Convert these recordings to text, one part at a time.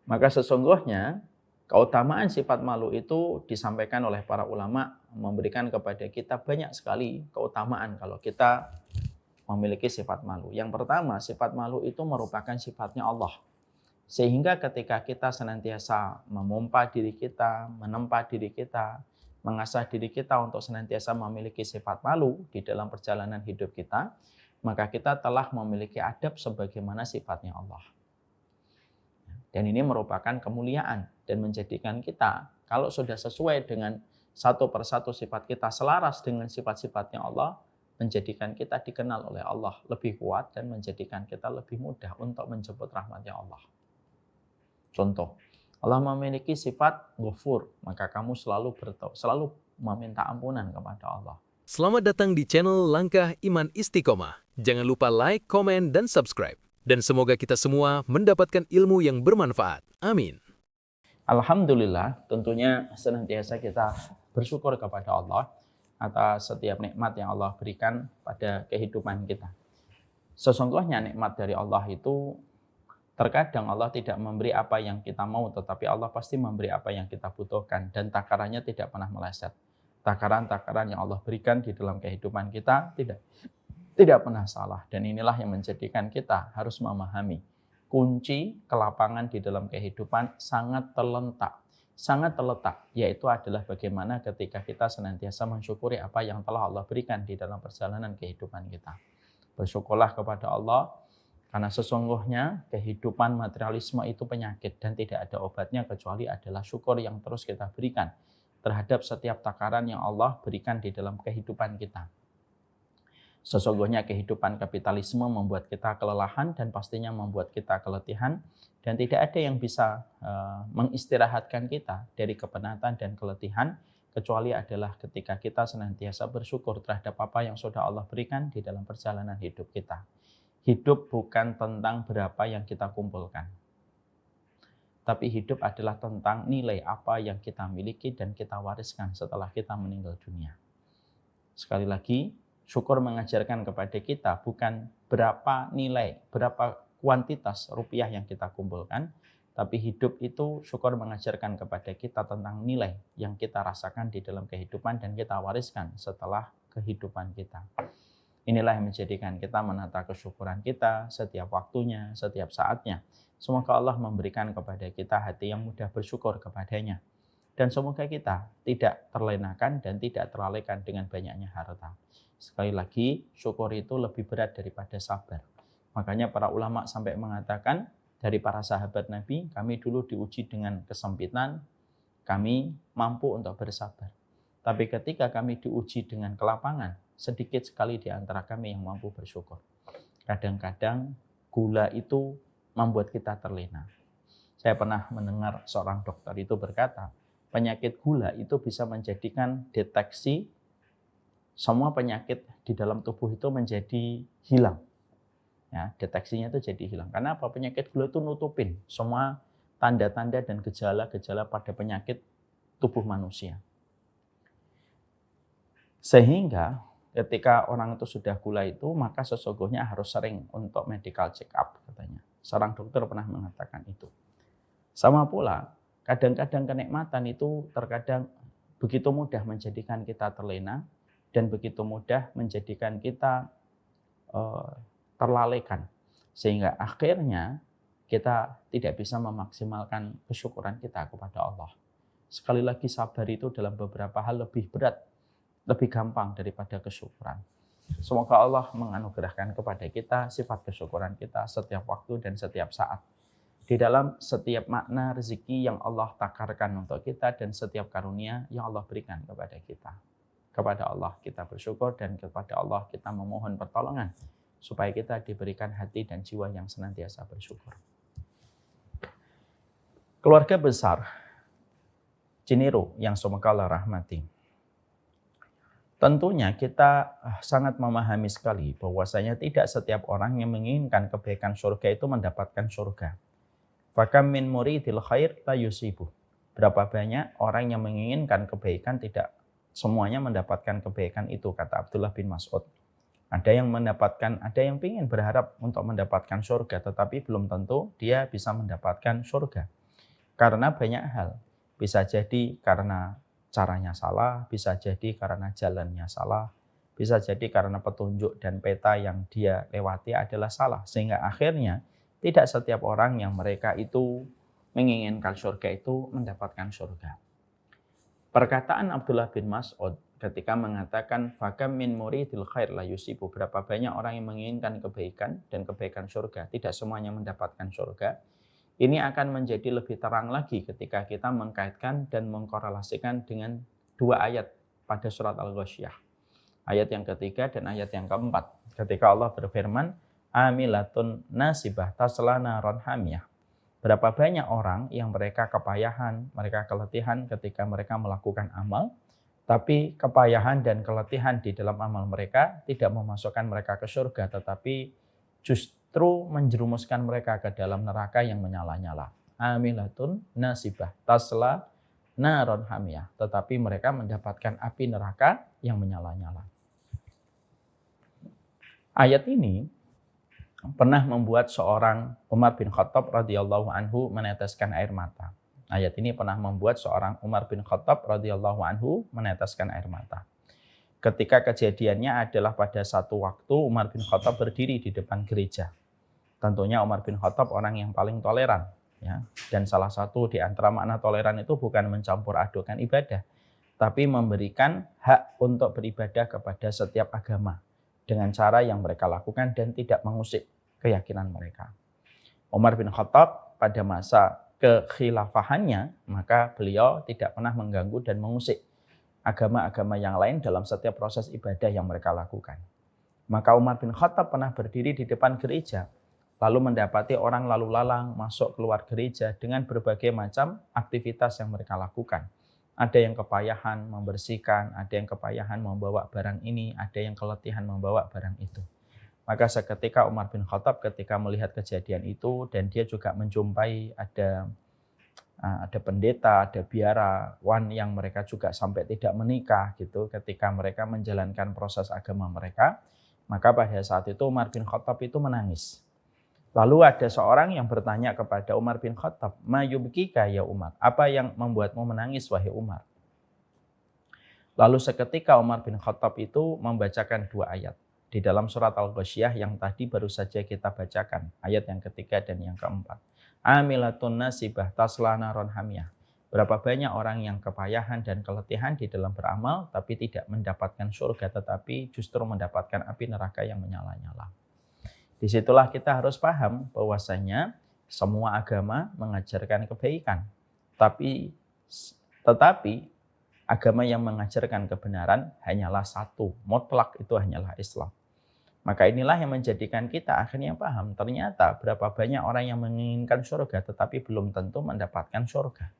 Maka sesungguhnya keutamaan sifat malu itu disampaikan oleh para ulama memberikan kepada kita banyak sekali keutamaan kalau kita memiliki sifat malu. Yang pertama, sifat malu itu merupakan sifatnya Allah. Sehingga ketika kita senantiasa memompa diri kita, menempa diri kita, mengasah diri kita untuk senantiasa memiliki sifat malu di dalam perjalanan hidup kita, maka kita telah memiliki adab sebagaimana sifatnya Allah. Dan ini merupakan kemuliaan dan menjadikan kita, kalau sudah sesuai dengan satu persatu sifat kita selaras dengan sifat-sifatnya Allah, menjadikan kita dikenal oleh Allah lebih kuat dan menjadikan kita lebih mudah untuk menjemput rahmatnya Allah. Contoh, Allah memiliki sifat Ghafur, maka kamu selalu meminta ampunan kepada Allah. Selamat datang di channel Langkah Iman Istiqomah. Jangan lupa like, komen, dan subscribe. Dan semoga kita semua mendapatkan ilmu yang bermanfaat. Amin. Alhamdulillah, tentunya senantiasa kita bersyukur kepada Allah atas setiap nikmat yang Allah berikan pada kehidupan kita. Sesungguhnya nikmat dari Allah itu terkadang Allah tidak memberi apa yang kita mau, tetapi Allah pasti memberi apa yang kita butuhkan dan takarannya tidak pernah meleset. Takaran-takaran yang Allah berikan di dalam kehidupan kita tidak pernah salah, dan inilah yang menjadikan kita harus memahami kunci kelapangan di dalam kehidupan sangat terletak, yaitu adalah bagaimana ketika kita senantiasa mensyukuri apa yang telah Allah berikan di dalam perjalanan kehidupan kita. Bersyukurlah kepada Allah, karena sesungguhnya kehidupan materialisme itu penyakit dan tidak ada obatnya kecuali adalah syukur yang terus kita berikan terhadap setiap takaran yang Allah berikan di dalam kehidupan kita. Sesungguhnya kehidupan kapitalisme membuat kita kelelahan dan pastinya membuat kita keletihan, dan tidak ada yang bisa mengistirahatkan kita dari kepenatan dan keletihan kecuali adalah ketika kita senantiasa bersyukur terhadap apa yang sudah Allah berikan di dalam perjalanan hidup kita. Hidup bukan tentang berapa yang kita kumpulkan, tapi hidup adalah tentang nilai apa yang kita miliki dan kita wariskan setelah kita meninggal dunia. Sekali lagi, syukur mengajarkan kepada kita bukan berapa nilai, berapa kuantitas rupiah yang kita kumpulkan, tapi hidup itu syukur mengajarkan kepada kita tentang nilai yang kita rasakan di dalam kehidupan dan kita wariskan setelah kehidupan kita. Inilah yang menjadikan kita menata kesyukuran kita setiap waktunya, setiap saatnya. Semoga Allah memberikan kepada kita hati yang mudah bersyukur kepadanya. Dan semoga kita tidak terlenakan dan tidak terlalaikan dengan banyaknya harta. Sekali lagi, syukur itu lebih berat daripada sabar. Makanya para ulama sampai mengatakan, dari para sahabat Nabi, kami dulu diuji dengan kesempitan, kami mampu untuk bersabar. Tapi ketika kami diuji dengan kelapangan, sedikit sekali di antara kami yang mampu bersyukur. Kadang-kadang gula itu membuat kita terlena. Saya pernah mendengar seorang dokter itu berkata, penyakit gula itu bisa menjadikan deteksi semua penyakit di dalam tubuh itu menjadi hilang. Ya, deteksinya itu jadi hilang. Karena apa? Penyakit gula itu nutupin semua tanda-tanda dan gejala-gejala pada penyakit tubuh manusia. Sehingga ketika orang itu sudah gula itu, maka sesungguhnya harus sering untuk medical check up katanya. Seorang dokter pernah mengatakan itu. Sama pula, kadang-kadang kenikmatan itu terkadang begitu mudah menjadikan kita terlena dan begitu mudah menjadikan kita terlalaikan. Sehingga akhirnya kita tidak bisa memaksimalkan kesyukuran kita kepada Allah. Sekali lagi, sabar itu dalam beberapa hal lebih berat, lebih gampang daripada kesyukuran. Semoga Allah menganugerahkan kepada kita sifat kesyukuran kita setiap waktu dan setiap saat. Di dalam setiap makna rezeki yang Allah takarkan untuk kita dan setiap karunia yang Allah berikan kepada kita. Kepada Allah kita bersyukur dan kepada Allah kita memohon pertolongan supaya kita diberikan hati dan jiwa yang senantiasa bersyukur. Keluarga besar Ciniro yang semoga Allah rahmati. Tentunya kita sangat memahami sekali bahwasanya tidak setiap orang yang menginginkan kebaikan surga itu mendapatkan surga. Fakam min muridil khair la yusibuh. Berapa banyak orang yang menginginkan kebaikan tidak semuanya mendapatkan kebaikan itu, kata Abdullah bin Mas'ud. Ada yang ingin berharap untuk mendapatkan surga, tetapi belum tentu dia bisa mendapatkan surga. Karena banyak hal. Bisa jadi karena caranya salah, bisa jadi karena jalannya salah, bisa jadi karena petunjuk dan peta yang dia lewati adalah salah. Sehingga akhirnya tidak setiap orang yang mereka itu menginginkan surga itu mendapatkan surga. Perkataan Abdullah bin Mas'ud ketika mengatakan fakam min muridil khair la yusibu, berapa banyak orang yang menginginkan kebaikan dan kebaikan surga, tidak semuanya mendapatkan surga. Ini akan menjadi lebih terang lagi ketika kita mengkaitkan dan mengkorelasikan dengan dua ayat pada surat Al-Ghasyiyah. Ayat yang ketiga dan ayat yang keempat. Ketika Allah berfirman, amilatun nasibah tasla naron hamiyah. Berapa banyak orang yang mereka kepayahan, mereka keletihan ketika mereka melakukan amal, tapi kepayahan dan keletihan di dalam amal mereka tidak memasukkan mereka ke surga, tetapi justru menjerumuskan mereka ke dalam neraka yang menyala-nyala. Amilatun nasibah tasla naron hamiyah. Tetapi mereka mendapatkan api neraka yang menyala-nyala. Ayat ini pernah membuat seorang Umar bin Khattab radhiyallahu anhu meneteskan air mata. Ayat ini pernah membuat seorang Umar bin Khattab radhiyallahu anhu meneteskan air mata. Ketika kejadiannya adalah pada satu waktu Umar bin Khattab berdiri di depan gereja. Tentunya Umar bin Khattab orang yang paling toleran, ya. Dan salah satu di antara makna toleran itu bukan mencampur adukan ibadah, tapi memberikan hak untuk beribadah kepada setiap agama dengan cara yang mereka lakukan dan tidak mengusik keyakinan mereka. Umar bin Khattab pada masa kekhilafahannya, maka beliau tidak pernah mengganggu dan mengusik agama-agama yang lain dalam setiap proses ibadah yang mereka lakukan. Maka Umar bin Khattab pernah berdiri di depan gereja, lalu mendapati orang lalu lalang masuk keluar gereja dengan berbagai macam aktivitas yang mereka lakukan. Ada yang kepayahan membersihkan, ada yang kepayahan membawa barang ini, ada yang keletihan membawa barang itu. Maka seketika Umar bin Khattab ketika melihat kejadian itu dan dia juga menjumpai ada pendeta, ada biarawan yang mereka juga sampai tidak menikah gitu ketika mereka menjalankan proses agama mereka, maka pada saat itu Umar bin Khattab itu menangis. Lalu ada seorang yang bertanya kepada Umar bin Khattab, "Ma yubkika ya Umar? Apa yang membuatmu menangis wahai Umar?" Lalu seketika Umar bin Khattab itu membacakan dua ayat di dalam surat Al-Ghasyiyah yang tadi baru saja kita bacakan, ayat yang ketiga dan yang keempat. Amilatun nasibah tasla naron hamiyah. Berapa banyak orang yang kepayahan dan keletihan di dalam beramal tapi tidak mendapatkan surga, tetapi justru mendapatkan api neraka yang menyala-nyala. Disitulah kita harus paham bahwasanya semua agama mengajarkan kebaikan. Tetapi agama yang mengajarkan kebenaran hanyalah satu, mutlak itu hanyalah Islam. Maka inilah yang menjadikan kita akhirnya paham, ternyata berapa banyak orang yang menginginkan surga tetapi belum tentu mendapatkan surga.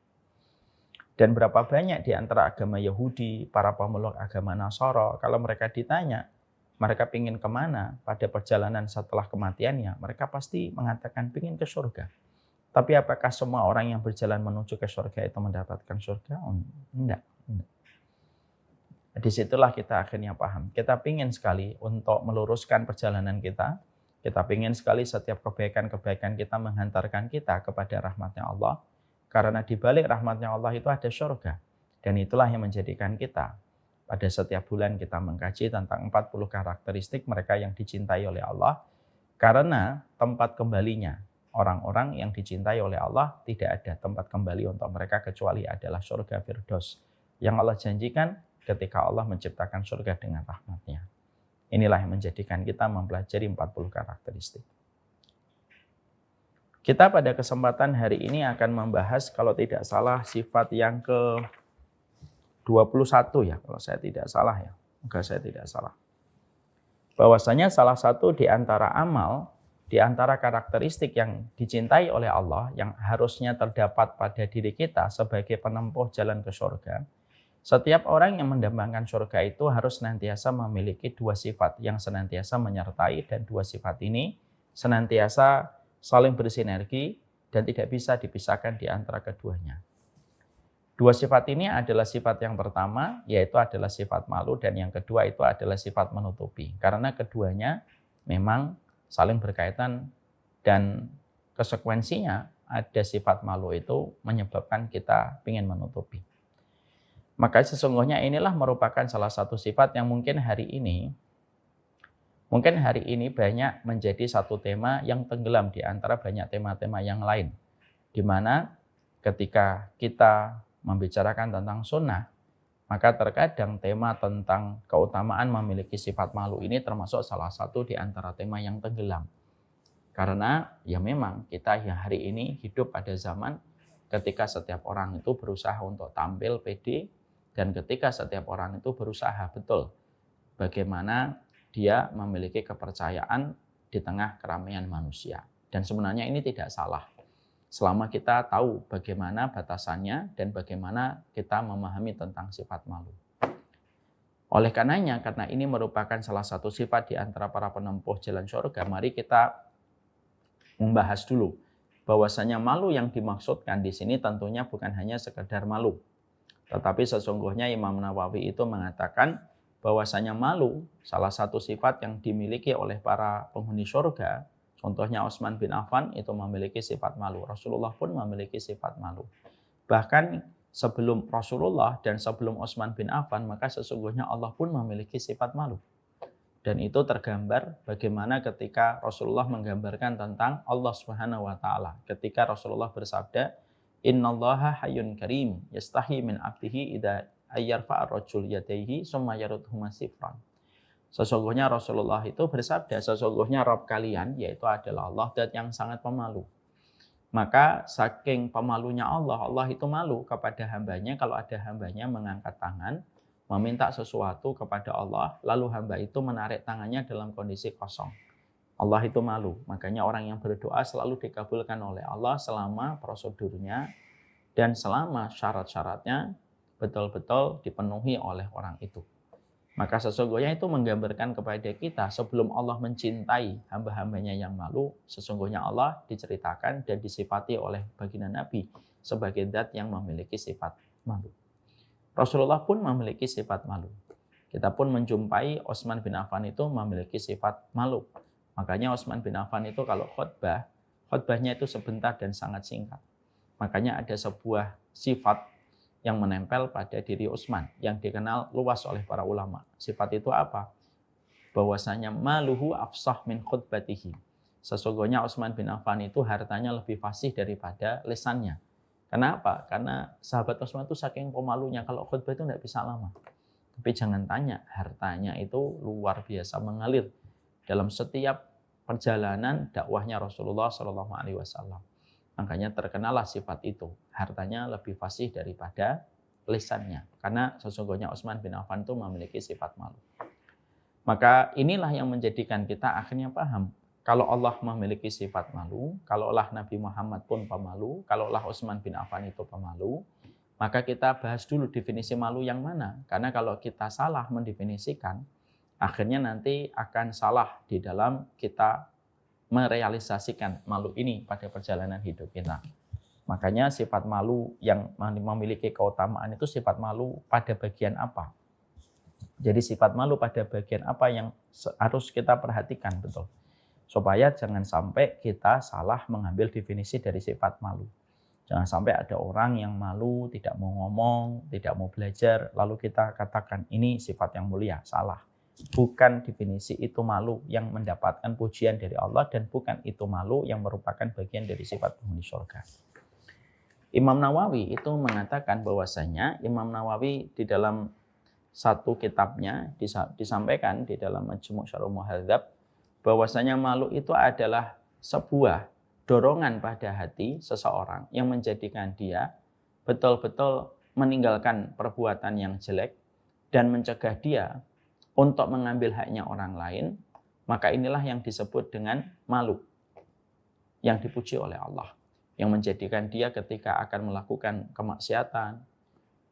Dan berapa banyak di antara agama Yahudi, para pemeluk agama Nasara, kalau mereka ditanya, mereka ingin kemana pada perjalanan setelah kematiannya, mereka pasti mengatakan ingin ke surga. Tapi apakah semua orang yang berjalan menuju ke surga itu mendapatkan surga? Enggak. Disitulah kita akhirnya paham. Kita ingin sekali untuk meluruskan perjalanan kita. Kita ingin sekali setiap kebaikan-kebaikan kita menghantarkan kita kepada rahmatnya Allah. Karena di balik rahmatnya Allah itu ada surga. Dan itulah yang menjadikan kita pada setiap bulan kita mengkaji tentang 40 karakteristik mereka yang dicintai oleh Allah. Karena tempat kembalinya orang-orang yang dicintai oleh Allah tidak ada tempat kembali untuk mereka kecuali adalah surga Firdaus yang Allah janjikan ketika Allah menciptakan surga dengan rahmatnya. Inilah yang menjadikan kita mempelajari 40 karakteristik. Kita pada kesempatan hari ini akan membahas kalau tidak salah sifat yang ke-21 ya, kalau saya tidak salah ya. Semoga saya tidak salah. Bahwasanya salah satu di antara amal, di antara karakteristik yang dicintai oleh Allah yang harusnya terdapat pada diri kita sebagai penempuh jalan ke surga. Setiap orang yang mendambangkan surga itu harus senantiasa memiliki dua sifat yang senantiasa menyertai, dan dua sifat ini senantiasa saling bersinergi dan tidak bisa dipisahkan di antara keduanya. Dua sifat ini adalah sifat yang pertama, yaitu adalah sifat malu, dan yang kedua itu adalah sifat menutupi. Karena keduanya memang saling berkaitan dan konsekuensinya ada sifat malu itu menyebabkan kita ingin menutupi. Maka sesungguhnya inilah merupakan salah satu sifat yang mungkin hari ini banyak menjadi satu tema yang tenggelam di antara banyak tema-tema yang lain. Di mana ketika kita membicarakan tentang sunnah, maka terkadang tema tentang keutamaan memiliki sifat malu ini termasuk salah satu di antara tema yang tenggelam. Karena ya memang kita yang hari ini hidup pada zaman ketika setiap orang itu berusaha untuk tampil pede, dan ketika setiap orang itu berusaha betul bagaimana dia memiliki kepercayaan di tengah keramaian manusia. Dan sebenarnya ini tidak salah, selama kita tahu bagaimana batasannya dan bagaimana kita memahami tentang sifat malu. Oleh karenanya, karena ini merupakan salah satu sifat di antara para penempuh jalan surga, mari kita membahas dulu bahwasanya malu yang dimaksudkan di sini tentunya bukan hanya sekedar malu. Tetapi sesungguhnya Imam Nawawi itu mengatakan bahwasanya malu salah satu sifat yang dimiliki oleh para penghuni surga. Contohnya Utsman bin Affan itu memiliki sifat malu. Rasulullah pun memiliki sifat malu. Bahkan sebelum Rasulullah dan sebelum Utsman bin Affan, maka sesungguhnya Allah pun memiliki sifat malu. Dan itu tergambar bagaimana ketika Rasulullah menggambarkan tentang Allah Subhanahu wa taala. Ketika Rasulullah bersabda, "Innallaha hayyun karim, yastahi min 'abdihi idza ayyarfa'a ar-rajul yadayhi summa yarudhuma sifran." Sesungguhnya Rasulullah itu bersabda, sesungguhnya Rabb kalian yaitu adalah Allah dan yang sangat pemalu. Maka saking pemalunya Allah, Allah itu malu kepada hambanya kalau ada hambanya mengangkat tangan meminta sesuatu kepada Allah, lalu hamba itu menarik tangannya dalam kondisi kosong. Allah itu malu, makanya orang yang berdoa selalu dikabulkan oleh Allah selama prosedurnya dan selama syarat-syaratnya betul-betul dipenuhi oleh orang itu. Maka sesungguhnya itu menggambarkan kepada kita sebelum Allah mencintai hamba-hambanya yang malu, sesungguhnya Allah diceritakan dan disifati oleh baginda Nabi sebagai zat yang memiliki sifat malu. Rasulullah pun memiliki sifat malu. Kita pun menjumpai Utsman bin Affan itu memiliki sifat malu. Makanya Utsman bin Affan itu kalau khutbahnya itu sebentar dan sangat singkat. Makanya ada sebuah sifat yang menempel pada diri Utsman yang dikenal luas oleh para ulama. Sifat itu apa? Bahwasanya maluhu afsah min khutbatihi. Sesungguhnya Utsman bin Affan itu hartanya lebih fasih daripada lisannya. Kenapa? Karena sahabat Utsman itu saking pemalunya, kalau khutbah itu tidak bisa lama. Tapi jangan tanya, hartanya itu luar biasa mengalir dalam setiap perjalanan dakwahnya Rasulullah SAW. Makanya terkenalah sifat itu, hartanya lebih fasih daripada lisannya. Karena sesungguhnya Utsman bin Affan itu memiliki sifat malu. Maka inilah yang menjadikan kita akhirnya paham. Kalau Allah memiliki sifat malu, kalaulah Nabi Muhammad pun pemalu, kalaulah Utsman bin Affan itu pemalu, maka kita bahas dulu definisi malu yang mana. Karena kalau kita salah mendefinisikan, akhirnya nanti akan salah di dalam kita merealisasikan malu ini pada perjalanan hidup kita. Makanya sifat malu yang memiliki keutamaan itu sifat malu pada bagian apa? Jadi sifat malu pada bagian apa yang harus kita perhatikan betul. Supaya jangan sampai kita salah mengambil definisi dari sifat malu. Jangan sampai ada orang yang malu, tidak mau ngomong, tidak mau belajar, lalu kita katakan ini sifat yang mulia. Salah. Bukan definisi itu malu yang mendapatkan pujian dari Allah, dan bukan itu malu yang merupakan bagian dari sifat penghuni surga. Imam Nawawi itu mengatakan bahwasanya Imam Nawawi di dalam satu kitabnya disampaikan di dalam Majmu' Syarhul Muhadzab bahwasanya malu itu adalah sebuah dorongan pada hati seseorang yang menjadikan dia betul-betul meninggalkan perbuatan yang jelek dan mencegah dia untuk mengambil haknya orang lain. Maka inilah yang disebut dengan malu yang dipuji oleh Allah, yang menjadikan dia ketika akan melakukan kemaksiatan,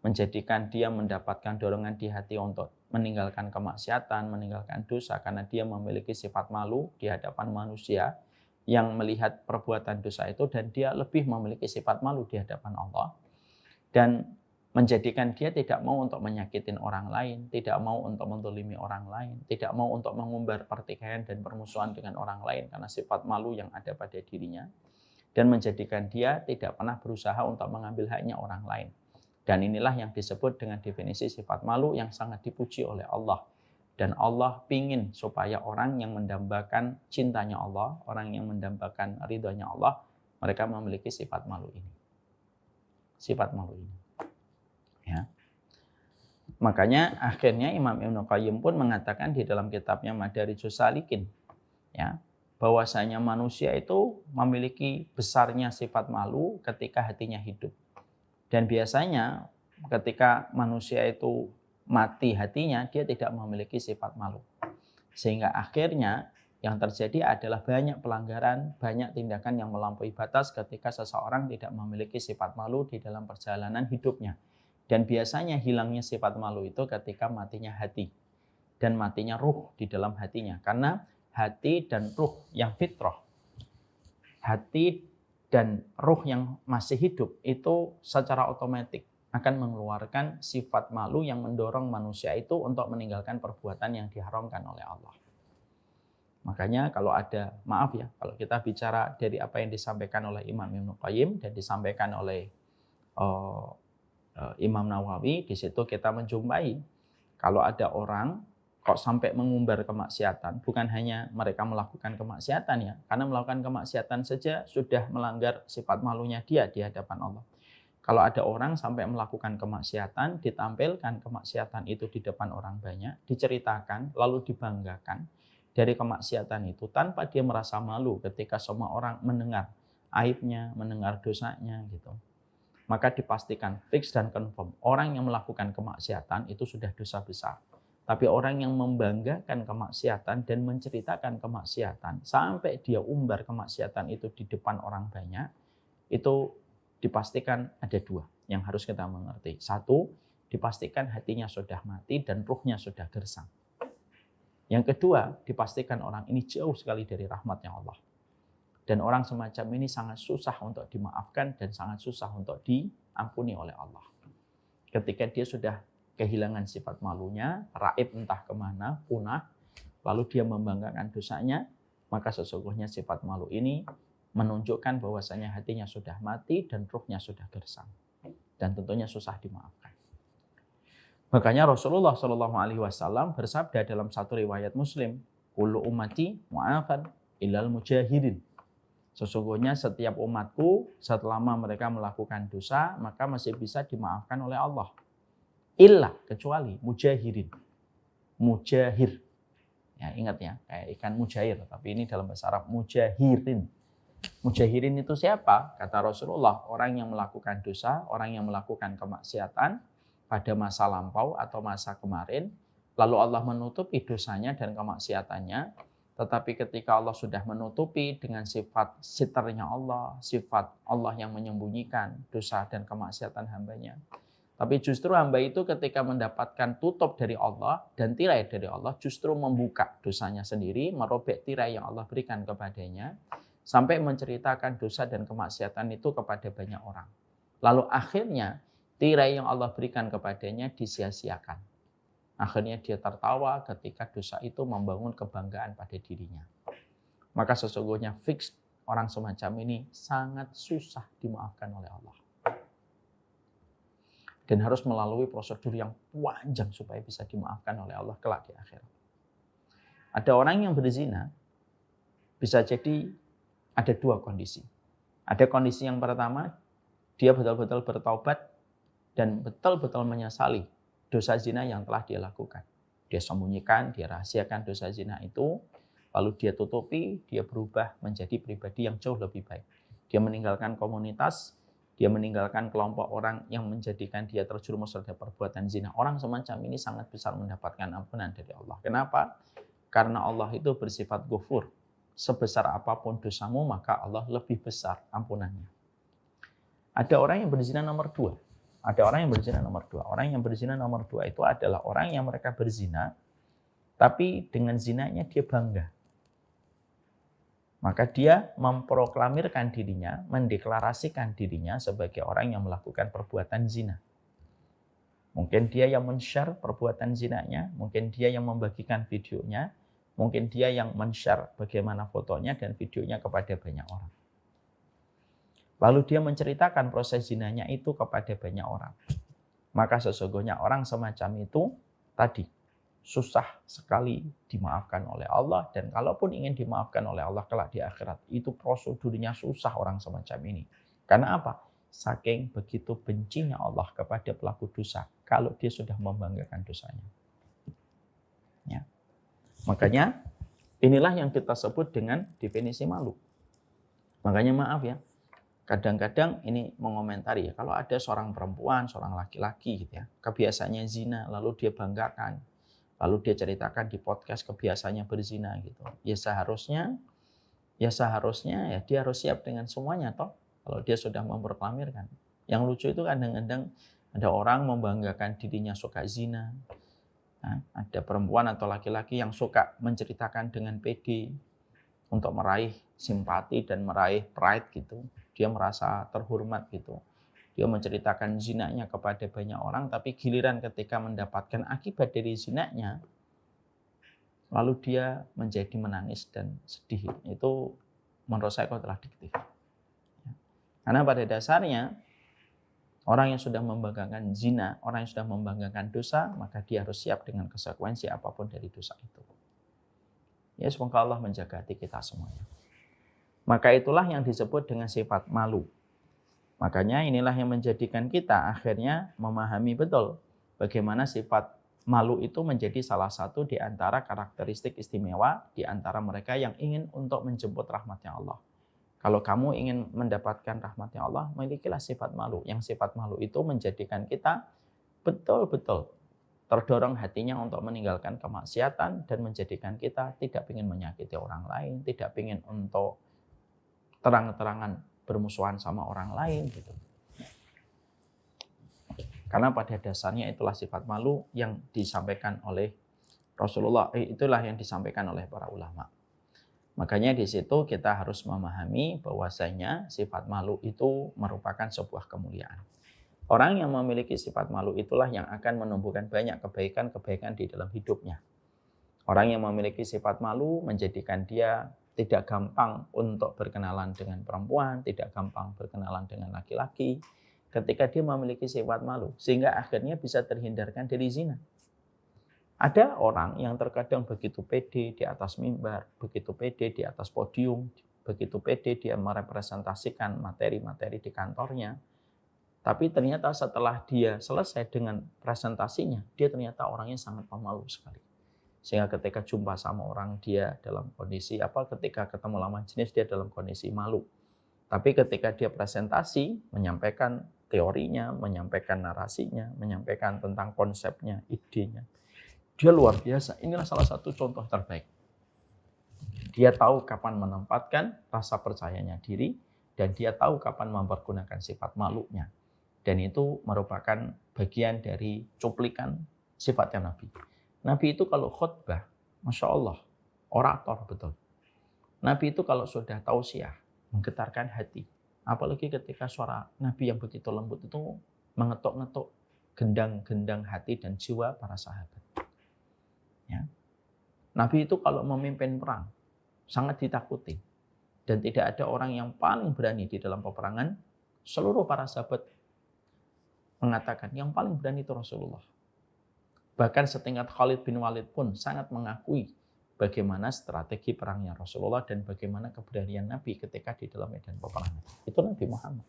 menjadikan dia mendapatkan dorongan di hati untuk meninggalkan kemaksiatan, meninggalkan dosa, karena dia memiliki sifat malu di hadapan manusia yang melihat perbuatan dosa itu, dan dia lebih memiliki sifat malu di hadapan Allah, dan menjadikan dia tidak mau untuk menyakitin orang lain, tidak mau untuk menzalimi orang lain, tidak mau untuk mengumbar pertikaian dan permusuhan dengan orang lain karena sifat malu yang ada pada dirinya. dan menjadikan dia tidak pernah berusaha untuk mengambil haknya orang lain. Dan inilah yang disebut dengan definisi sifat malu yang sangat dipuji oleh Allah. Dan Allah ingin supaya orang yang mendambakan cintanya Allah, orang yang mendambakan ridhonya Allah, mereka memiliki sifat malu ini. Sifat malu ini. Ya. Makanya akhirnya Imam Ibnu Qayyim pun mengatakan di dalam kitabnya Madarijus Salikin, ya, bahwasanya manusia itu memiliki besarnya sifat malu ketika hatinya hidup. Dan biasanya ketika manusia itu mati hatinya, dia tidak memiliki sifat malu. Sehingga akhirnya yang terjadi adalah banyak pelanggaran, banyak tindakan yang melampaui batas ketika seseorang tidak memiliki sifat malu di dalam perjalanan hidupnya. Dan biasanya hilangnya sifat malu itu ketika matinya hati dan matinya ruh di dalam hatinya. Karena hati dan ruh yang fitrah, hati dan ruh yang masih hidup itu secara otomatis akan mengeluarkan sifat malu yang mendorong manusia itu untuk meninggalkan perbuatan yang diharamkan oleh Allah. Makanya kalau ada, maaf ya, kalau kita bicara dari apa yang disampaikan oleh Imam Ibnu Qayyim dan disampaikan oleh Imam Nawawi, di situ kita menjumpai kalau ada orang kok sampai mengumbar kemaksiatan, bukan hanya mereka melakukan kemaksiatan ya, karena melakukan kemaksiatan saja sudah melanggar sifat malunya dia di hadapan Allah. Kalau ada orang sampai melakukan kemaksiatan, ditampilkan kemaksiatan itu di depan orang banyak, diceritakan, lalu dibanggakan dari kemaksiatan itu tanpa dia merasa malu ketika semua orang mendengar aibnya, mendengar dosanya gitu. Maka dipastikan fix dan confirm orang yang melakukan kemaksiatan itu sudah dosa besar. Tapi orang yang membanggakan kemaksiatan dan menceritakan kemaksiatan sampai dia umbar kemaksiatan itu di depan orang banyak, itu dipastikan ada dua yang harus kita mengerti. Satu, dipastikan hatinya sudah mati dan ruhnya sudah gersang. Yang kedua, dipastikan orang ini jauh sekali dari rahmatnya Allah. Dan orang semacam ini sangat susah untuk dimaafkan dan sangat susah untuk diampuni oleh Allah. Ketika dia sudah kehilangan sifat malunya, raib entah kemana, punah, lalu dia membanggakan dosanya, maka sesungguhnya sifat malu ini menunjukkan bahwasanya hatinya sudah mati dan ruhnya sudah gersang. Dan tentunya susah dimaafkan. Makanya Rasulullah SAW bersabda dalam satu riwayat Muslim, kullu ummati mu'afan illal mujahirin. Sesungguhnya setiap umatku selama mereka melakukan dosa maka masih bisa dimaafkan oleh Allah. Illa, kecuali mujahirin. Mujahir. Ya, ingat ya, kayak ikan mujair, tapi ini dalam bahasa Arab mujahirin. Mujahirin itu siapa? Kata Rasulullah, orang yang melakukan dosa, orang yang melakukan kemaksiatan pada masa lampau atau masa kemarin, lalu Allah menutupi dosanya dan kemaksiatannya. Tetapi ketika Allah sudah menutupi dengan sifat sitarnya Allah, sifat Allah yang menyembunyikan dosa dan kemaksiatan hambanya. Tapi justru hamba itu ketika mendapatkan tutup dari Allah dan tirai dari Allah, justru membuka dosanya sendiri, merobek tirai yang Allah berikan kepadanya, sampai menceritakan dosa dan kemaksiatan itu kepada banyak orang. Lalu akhirnya tirai yang Allah berikan kepadanya disia-siakan. Akhirnya dia tertawa ketika dosa itu membangun kebanggaan pada dirinya. Maka sesungguhnya fix orang semacam ini sangat susah dimaafkan oleh Allah. Dan harus melalui prosedur yang panjang supaya bisa dimaafkan oleh Allah kelak di akhirat. Ada orang yang berzina, bisa jadi ada dua kondisi. Ada kondisi yang pertama, dia betul-betul bertaubat dan betul-betul menyesali dosa zina yang telah dia lakukan. Dia sembunyikan, dia rahasiakan dosa zina itu, lalu dia tutupi, dia berubah menjadi pribadi yang jauh lebih baik. Dia meninggalkan komunitas, dia meninggalkan kelompok orang yang menjadikan dia terjerumus pada perbuatan zina. Orang semacam ini sangat besar mendapatkan ampunan dari Allah. Kenapa? Karena Allah itu bersifat ghafur. Sebesar apapun dosamu, maka Allah lebih besar ampunannya. Ada orang yang berzina nomor dua. Ada orang yang berzina nomor dua. Orang yang berzina nomor dua itu adalah orang yang mereka berzina, tapi dengan zinanya dia bangga. Maka dia memproklamirkan dirinya, mendeklarasikan dirinya sebagai orang yang melakukan perbuatan zina. Mungkin dia yang men-share perbuatan zinanya, mungkin dia yang membagikan videonya, mungkin dia yang men-share bagaimana fotonya dan videonya kepada banyak orang. Lalu dia menceritakan proses zinanya itu kepada banyak orang. Maka sesungguhnya orang semacam itu tadi susah sekali dimaafkan oleh Allah, dan kalaupun ingin dimaafkan oleh Allah kelak di akhirat, itu prosedurnya susah orang semacam ini. Karena apa? Saking begitu bencinya Allah kepada pelaku dosa kalau dia sudah membanggakan dosanya. Ya. Makanya inilah yang kita sebut dengan definisi malu. Makanya maaf ya, kadang-kadang ini mengomentari ya, kalau ada seorang perempuan, seorang laki-laki gitu ya, kebiasaannya zina, lalu dia banggakan, lalu dia ceritakan di podcast kebiasaannya berzina gitu. Ya seharusnya ya dia harus siap dengan semuanya toh, kalau dia sudah memproklamirkan. Yang lucu itu kadang-kadang ada orang membanggakan dirinya suka zina. Nah, ada perempuan atau laki-laki yang suka menceritakan dengan pede untuk meraih simpati dan meraih pride gitu. Dia merasa terhormat gitu. Dia menceritakan zinanya kepada banyak orang, tapi giliran ketika mendapatkan akibat dari zinanya, lalu dia menjadi menangis dan sedih. Itu menurut saya kontradiktif. Karena pada dasarnya, orang yang sudah membanggakan zina, orang yang sudah membanggakan dosa, maka dia harus siap dengan konsekuensi apapun dari dosa itu. Ya, semoga Allah menjaga hati kita semuanya. Maka itulah yang disebut dengan sifat malu. Makanya inilah yang menjadikan kita akhirnya memahami betul bagaimana sifat malu itu menjadi salah satu di antara karakteristik istimewa di antara mereka yang ingin untuk menjemput rahmatnya Allah. Kalau kamu ingin mendapatkan rahmatnya Allah, milikilah sifat malu. Yang sifat malu itu menjadikan kita betul-betul terdorong hatinya untuk meninggalkan kemaksiatan dan menjadikan kita tidak ingin menyakiti orang lain, tidak ingin untuk terang-terangan bermusuhan sama orang lain gitu. Karena pada dasarnya itulah sifat malu yang disampaikan oleh Rasulullah, itulah yang disampaikan oleh para ulama. Makanya di situ kita harus memahami bahwasanya sifat malu itu merupakan sebuah kemuliaan. Orang yang memiliki sifat malu itulah yang akan menumbuhkan banyak kebaikan-kebaikan di dalam hidupnya. Orang yang memiliki sifat malu menjadikan dia tidak gampang untuk berkenalan dengan perempuan, tidak gampang berkenalan dengan laki-laki, ketika dia memiliki sifat malu, sehingga akhirnya bisa terhindarkan dari zina. Ada orang yang terkadang begitu pede di atas mimbar, begitu pede di atas podium, begitu pede dia merepresentasikan materi-materi di kantornya, tapi ternyata setelah dia selesai dengan presentasinya, dia ternyata orangnya sangat pemalu sekali. Sehingga ketika jumpa sama orang dia dalam kondisi ketika ketemu lawan jenis dia dalam kondisi malu. Tapi ketika dia presentasi, menyampaikan teorinya, menyampaikan narasinya, menyampaikan tentang konsepnya, idenya, dia luar biasa. Inilah salah satu contoh terbaik. Dia tahu kapan menempatkan rasa percayanya diri, dan dia tahu kapan mempergunakan sifat malunya. Dan itu merupakan bagian dari cuplikan sifatnya Nabi. Nabi itu kalau khutbah, Masya Allah, orator betul. Nabi itu kalau sudah tausiah, menggetarkan hati. Apalagi ketika suara Nabi yang begitu lembut itu mengetuk-ngetuk gendang-gendang hati dan jiwa para sahabat. Ya. Nabi itu kalau memimpin perang, sangat ditakuti. Dan tidak ada orang yang paling berani di dalam peperangan. Seluruh para sahabat mengatakan yang paling berani itu Rasulullah. Bahkan setingkat Khalid bin Walid pun sangat mengakui bagaimana strategi perangnya Rasulullah dan bagaimana keberanian Nabi ketika di dalam medan peperangan. Itu Nabi Muhammad.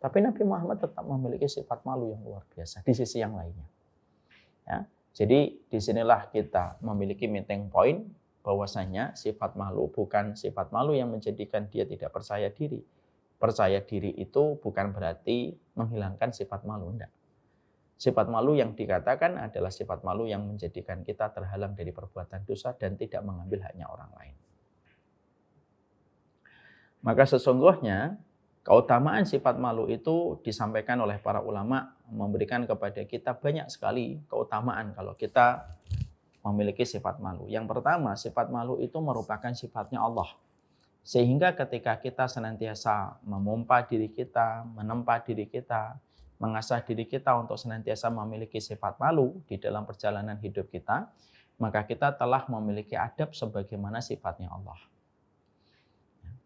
Tapi Nabi Muhammad tetap memiliki sifat malu yang luar biasa di sisi yang lainnya. Ya, jadi disinilah kita memiliki meeting point bahwasanya sifat malu bukan sifat malu yang menjadikan dia tidak percaya diri. Percaya diri itu bukan berarti menghilangkan sifat malu, enggak. Sifat malu yang dikatakan adalah sifat malu yang menjadikan kita terhalang dari perbuatan dosa dan tidak mengambil haknya orang lain. Maka sesungguhnya keutamaan sifat malu itu disampaikan oleh para ulama, memberikan kepada kita banyak sekali keutamaan kalau kita memiliki sifat malu. Yang pertama, sifat malu itu merupakan sifatnya Allah. Sehingga ketika kita senantiasa memompa diri kita, menempa diri kita, mengasah diri kita untuk senantiasa memiliki sifat malu di dalam perjalanan hidup kita, maka kita telah memiliki adab sebagaimana sifatnya Allah.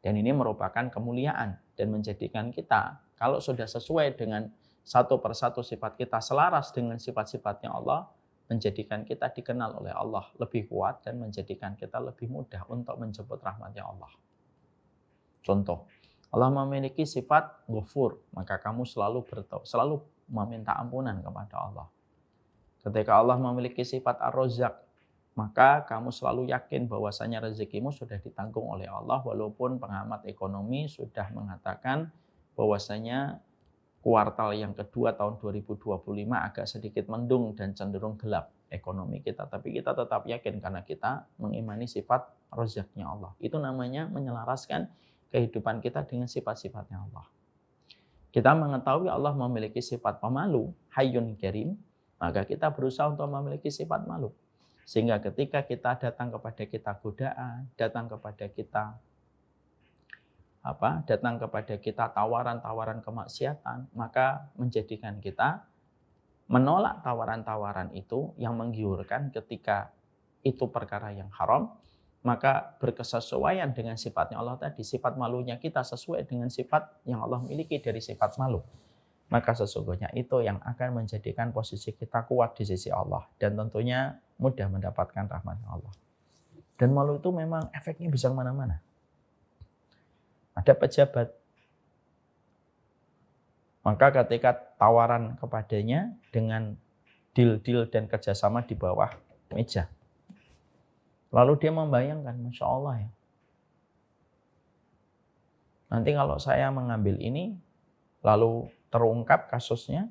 Dan ini merupakan kemuliaan dan menjadikan kita kalau sudah sesuai dengan satu persatu sifat kita selaras dengan sifat-sifatnya Allah, menjadikan kita dikenal oleh Allah lebih kuat dan menjadikan kita lebih mudah untuk menjemput rahmatnya Allah. Contoh, Allah memiliki sifat Ghafur, maka kamu selalu meminta ampunan kepada Allah. Ketika Allah memiliki sifat Ar-Razzaq, maka kamu selalu yakin bahwasanya rezekimu sudah ditanggung oleh Allah, walaupun pengamat ekonomi sudah mengatakan bahwasanya kuartal yang kedua tahun 2025 agak sedikit mendung dan cenderung gelap ekonomi kita. Tapi kita tetap yakin karena kita mengimani sifat Razzaqnya Allah. Itu namanya menyelaraskan kehidupan kita dengan sifat-sifatnya Allah. Kita mengetahui Allah memiliki sifat pemalu, Hayyun Karim, maka kita berusaha untuk memiliki sifat malu. Sehingga ketika kita datang kepada kita godaan, datang kepada kita tawaran-tawaran kemaksiatan, maka menjadikan kita menolak tawaran-tawaran itu yang menggiurkan ketika itu perkara yang haram, maka berkesesuaian dengan sifatnya Allah tadi. Sifat malunya kita sesuai dengan sifat yang Allah miliki dari sifat malu. Maka sesungguhnya itu yang akan menjadikan posisi kita kuat di sisi Allah. Dan tentunya mudah mendapatkan rahmat Allah. Dan malu itu memang efeknya bisa kemana-mana. Ada pejabat. Maka ketika tawaran kepadanya dengan deal-deal dan kerjasama di bawah meja. Lalu dia membayangkan, Masya Allah ya. Nanti kalau saya mengambil ini, lalu terungkap kasusnya,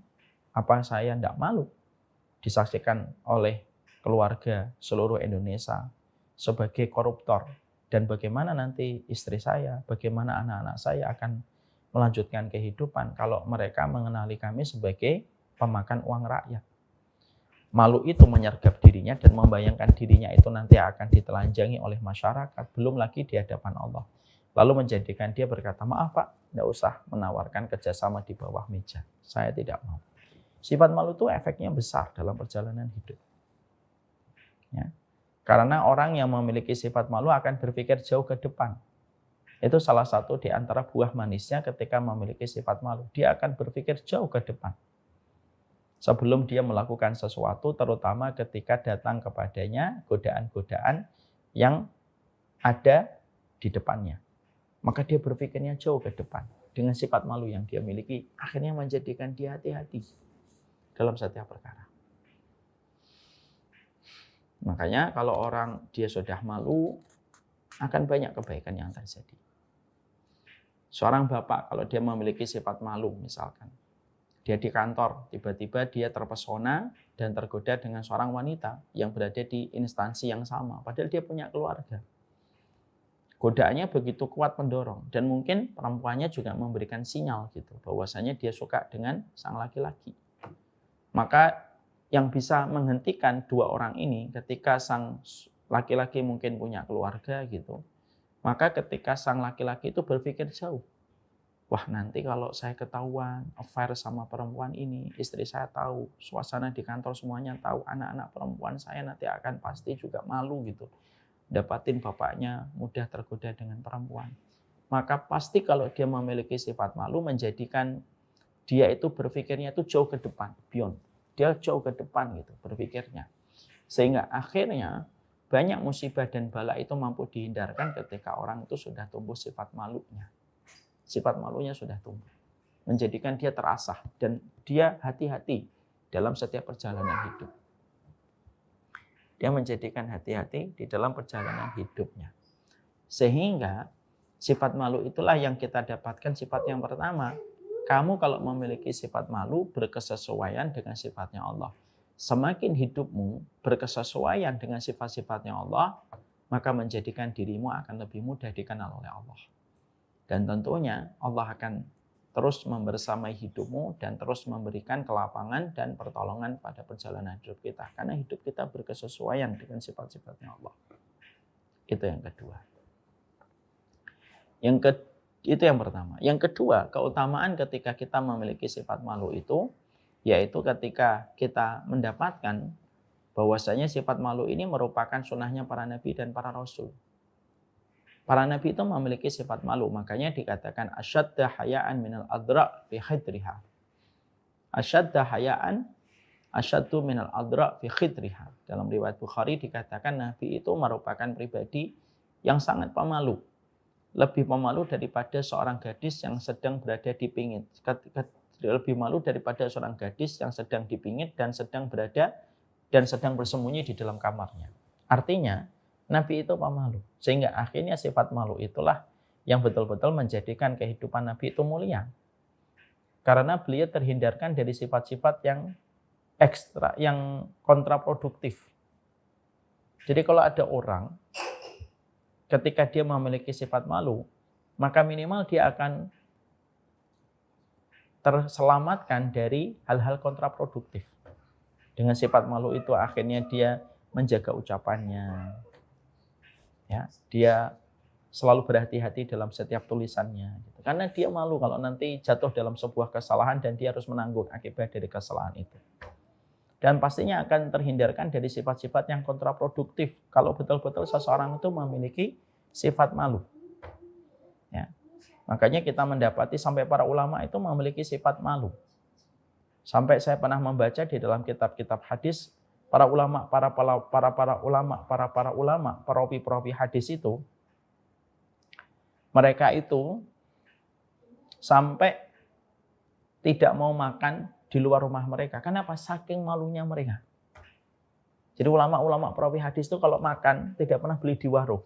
apa saya tidak malu disaksikan oleh keluarga seluruh Indonesia sebagai koruptor, dan bagaimana nanti istri saya, bagaimana anak-anak saya akan melanjutkan kehidupan kalau mereka mengenali kami sebagai pemakan uang rakyat. Malu itu menyergap dirinya dan membayangkan dirinya itu nanti akan ditelanjangi oleh masyarakat, belum lagi di hadapan Allah. Lalu menjadikan dia berkata, maaf Pak, tidak usah menawarkan kerjasama di bawah meja. Saya tidak mau. Sifat malu itu efeknya besar dalam perjalanan hidup. Ya. Karena orang yang memiliki sifat malu akan berpikir jauh ke depan. Itu salah satu di antara buah manisnya ketika memiliki sifat malu. Dia akan berpikir jauh ke depan. Sebelum dia melakukan sesuatu, terutama ketika datang kepadanya godaan-godaan yang ada di depannya. Maka dia berpikirnya jauh ke depan. Dengan sifat malu yang dia miliki, akhirnya menjadikan dia hati-hati dalam setiap perkara. Makanya kalau orang dia sudah malu, akan banyak kebaikan yang terjadi. Seorang bapak kalau dia memiliki sifat malu misalkan, dia di kantor, tiba-tiba dia terpesona dan tergoda dengan seorang wanita yang berada di instansi yang sama, padahal dia punya keluarga. Godaannya begitu kuat mendorong, dan mungkin perempuannya juga memberikan sinyal gitu bahwasanya dia suka dengan sang laki-laki. Maka yang bisa menghentikan dua orang ini ketika sang laki-laki mungkin punya keluarga gitu, maka ketika sang laki-laki itu berpikir jauh, wah nanti kalau saya ketahuan affair sama perempuan ini, istri saya tahu, suasana di kantor semuanya tahu, anak-anak perempuan saya nanti akan pasti juga malu gitu. Dapatin bapaknya mudah tergoda dengan perempuan. Maka pasti kalau dia memiliki sifat malu menjadikan dia itu berpikirnya itu jauh ke depan, beyond. Dia jauh ke depan gitu berpikirnya. Sehingga akhirnya banyak musibah dan bala itu mampu dihindarkan ketika orang itu sudah tumbuh sifat malunya. Sifat malunya sudah tumbuh. Menjadikan dia terasah dan dia hati-hati dalam setiap perjalanan hidup. Dia menjadikan hati-hati di dalam perjalanan hidupnya. Sehingga sifat malu itulah yang kita dapatkan sifat yang pertama. Kamu kalau memiliki sifat malu berkesesuaian dengan sifatnya Allah. Semakin hidupmu berkesesuaian dengan sifat-sifatnya Allah, maka menjadikan dirimu akan lebih mudah dikenal oleh Allah. Dan tentunya Allah akan terus membersamai hidupmu dan terus memberikan kelapangan dan pertolongan pada perjalanan hidup kita. Karena hidup kita berkesesuaian dengan sifat-sifatnya Allah. Itu yang kedua. Itu yang pertama. Yang kedua, keutamaan ketika kita memiliki sifat malu itu, yaitu ketika kita mendapatkan bahwasanya sifat malu ini merupakan sunnahnya para nabi dan para rasul. Para nabi itu memiliki sifat malu, makanya dikatakan asyadda hayaan minal adra fi khidriha. Asyadda hayaan asyaddu minal adra fi khidriha. Dalam riwayat Bukhari dikatakan nabi itu merupakan pribadi yang sangat pemalu. Lebih pemalu daripada seorang gadis yang sedang berada di pingit. Lebih malu daripada seorang gadis yang sedang dipingit dan sedang bersembunyi di dalam kamarnya. Artinya, Nabi itu pemalu. Sehingga akhirnya sifat malu itulah yang betul-betul menjadikan kehidupan Nabi itu mulia. Karena beliau terhindarkan dari sifat-sifat yang ekstra, yang kontraproduktif. Jadi kalau ada orang, ketika dia memiliki sifat malu, maka minimal dia akan terselamatkan dari hal-hal kontraproduktif. Dengan sifat malu itu akhirnya dia menjaga ucapannya. Ya, dia selalu berhati-hati dalam setiap tulisannya. Karena dia malu kalau nanti jatuh dalam sebuah kesalahan dan dia harus menanggung akibat dari kesalahan itu. Dan pastinya akan terhindarkan dari sifat-sifat yang kontraproduktif kalau betul-betul seseorang itu memiliki sifat malu. Ya. Makanya kita mendapati sampai para ulama itu memiliki sifat malu. Sampai saya pernah membaca di dalam kitab-kitab hadis, para ulama, para perawi hadis itu, mereka itu sampai tidak mau makan di luar rumah mereka. Kenapa? Saking malunya mereka. Jadi ulama-ulama perawi hadis itu kalau makan tidak pernah beli di warung.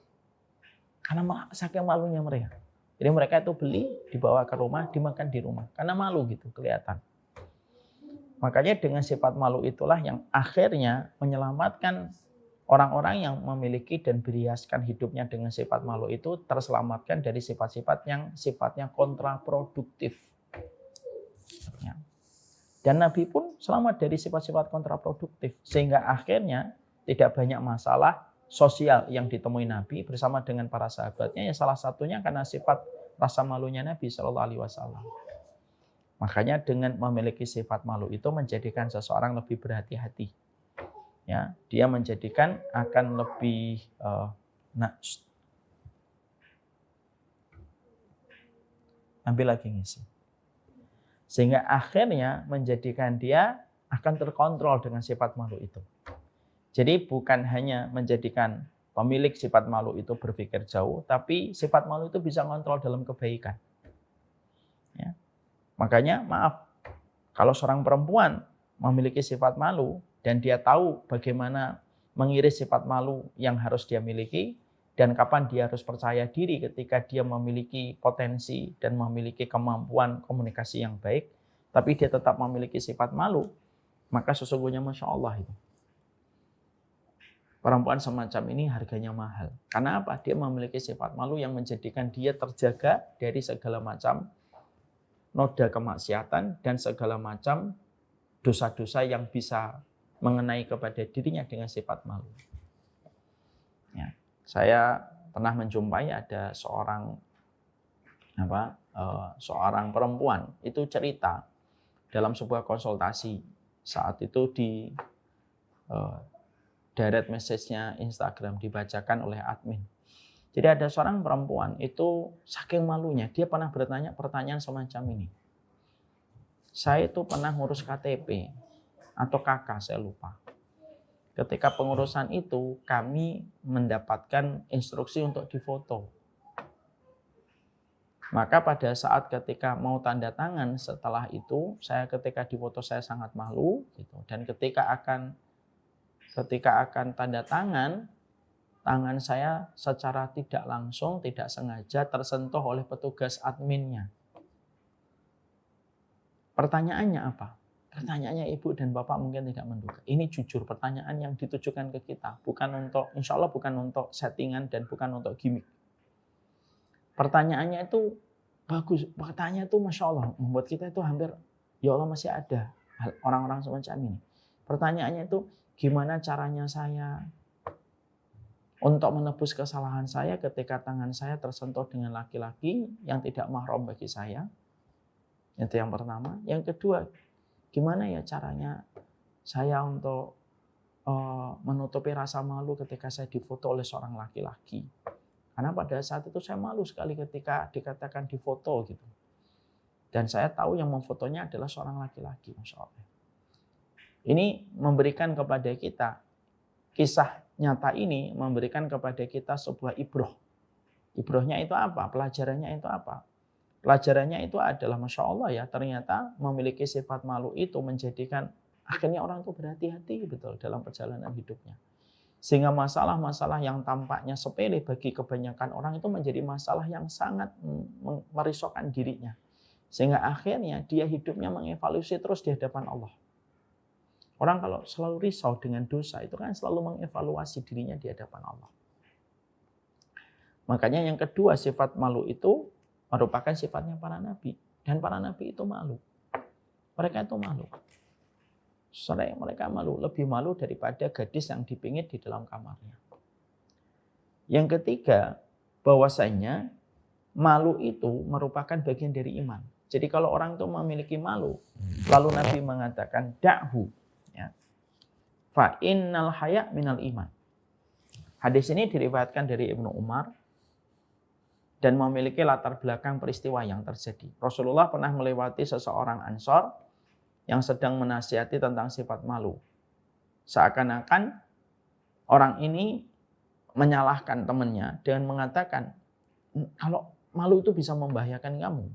Karena saking malunya mereka. Jadi mereka itu beli, dibawa ke rumah, dimakan di rumah. Karena malu gitu, kelihatan. Makanya dengan sifat malu itulah yang akhirnya menyelamatkan orang-orang yang memiliki dan berhiaskan hidupnya dengan sifat malu itu terselamatkan dari sifat-sifat yang sifatnya kontraproduktif. Ya. Dan Nabi pun selamat dari sifat-sifat kontraproduktif. Sehingga akhirnya tidak banyak masalah sosial yang ditemui Nabi bersama dengan para sahabatnya. Ya salah satunya karena sifat rasa malunya Nabi SAW. Makanya dengan memiliki sifat malu itu menjadikan seseorang lebih berhati-hati. Ya, dia menjadikan akan lebih ambil lagi ngisi. Sehingga akhirnya menjadikan dia akan terkontrol dengan sifat malu itu. Jadi bukan hanya menjadikan pemilik sifat malu itu berpikir jauh, tapi sifat malu itu bisa mengontrol dalam kebaikan. Ya. Makanya maaf, kalau seorang perempuan memiliki sifat malu dan dia tahu bagaimana mengiris sifat malu yang harus dia miliki dan kapan dia harus percaya diri ketika dia memiliki potensi dan memiliki kemampuan komunikasi yang baik, tapi dia tetap memiliki sifat malu, maka sesungguhnya Masya Allah itu. Perempuan semacam ini harganya mahal. Karena apa? Dia memiliki sifat malu yang menjadikan dia terjaga dari segala macam noda kemaksiatan dan segala macam dosa-dosa yang bisa mengenai kepada dirinya dengan sifat malu. Ya, saya pernah menjumpai ada seorang perempuan itu cerita dalam sebuah konsultasi saat itu di direct message-nya Instagram dibacakan oleh admin. Jadi ada seorang perempuan itu saking malunya, dia pernah bertanya pertanyaan semacam ini. Saya itu pernah ngurus KTP atau KK, saya lupa. Ketika pengurusan itu, kami mendapatkan instruksi untuk difoto. Maka pada saat ketika mau tanda tangan setelah itu, ketika difoto saya sangat malu. Gitu. Dan ketika akan tanda tangan saya secara tidak langsung, tidak sengaja tersentuh oleh petugas adminnya. Pertanyaannya apa? Pertanyaannya ibu dan bapak mungkin tidak menduga. Ini jujur pertanyaan yang ditujukan ke kita. Insya Allah bukan untuk settingan dan bukan untuk gimmick. Pertanyaannya itu bagus. Pertanyaan itu Masya Allah membuat kita itu hampir, ya Allah masih ada orang-orang semacam ini. Pertanyaannya itu, gimana caranya saya untuk menebus kesalahan saya ketika tangan saya tersentuh dengan laki-laki yang tidak mahram bagi saya. Itu yang pertama. Yang kedua, gimana ya caranya saya untuk menutupi rasa malu ketika saya difoto oleh seorang laki-laki. Karena pada saat itu saya malu sekali ketika dikatakan di foto gitu. Dan saya tahu yang memfotonya adalah seorang laki-laki, Masya Allah. Ini memberikan kepada kita, kisah nyata ini memberikan kepada kita sebuah ibroh. Ibrohnya itu apa? Pelajarannya itu apa? Pelajarannya itu adalah Masya Allah ya, ternyata memiliki sifat malu itu menjadikan akhirnya orang itu berhati-hati betul dalam perjalanan hidupnya. Sehingga masalah-masalah yang tampaknya sepele bagi kebanyakan orang itu menjadi masalah yang sangat merisaukan dirinya. Sehingga akhirnya dia hidupnya mengevaluasi terus di hadapan Allah. Orang kalau selalu risau dengan dosa itu kan selalu mengevaluasi dirinya di hadapan Allah. Makanya yang kedua, sifat malu itu merupakan sifatnya para nabi. Dan para nabi itu malu. Mereka itu malu. Sering mereka malu. Lebih malu daripada gadis yang dipingit di dalam kamarnya. Yang ketiga, bahwasanya malu itu merupakan bagian dari iman. Jadi kalau orang itu memiliki malu, lalu Nabi mengatakan, da'hu. Ya. Fa innal haya minal iman. Hadis ini diriwayatkan dari Ibnu Umar dan memiliki latar belakang peristiwa yang terjadi. Rasulullah pernah melewati seseorang Ansor yang sedang menasihati tentang sifat malu. Seakan-akan orang ini menyalahkan temannya dengan mengatakan, kalau malu itu bisa membahayakan kamu.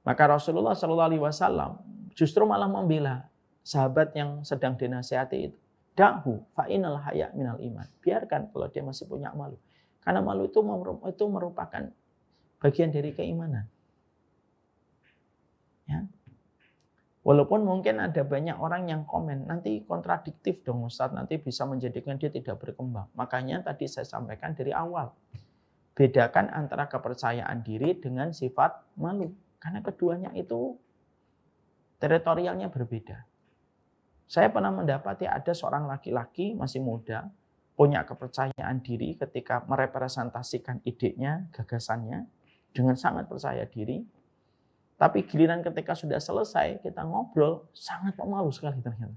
Maka Rasulullah SAW justru malah membela sahabat yang sedang dinasihati itu. Da'hu fa'inal haya minal iman. Biarkan kalau dia masih punya malu. Karena malu itu merupakan bagian dari keimanan. Ya. Walaupun mungkin ada banyak orang yang komen, nanti kontradiktif dong Ustaz, nanti bisa menjadikan dia tidak berkembang. Makanya tadi saya sampaikan dari awal. Bedakan antara kepercayaan diri dengan sifat malu. Karena keduanya itu teritorialnya berbeda. Saya pernah mendapati ada seorang laki-laki masih muda, punya kepercayaan diri ketika merepresentasikan idenya, gagasannya, dengan sangat percaya diri. Tapi giliran ketika sudah selesai, kita ngobrol, sangat pemalu sekali ternyata.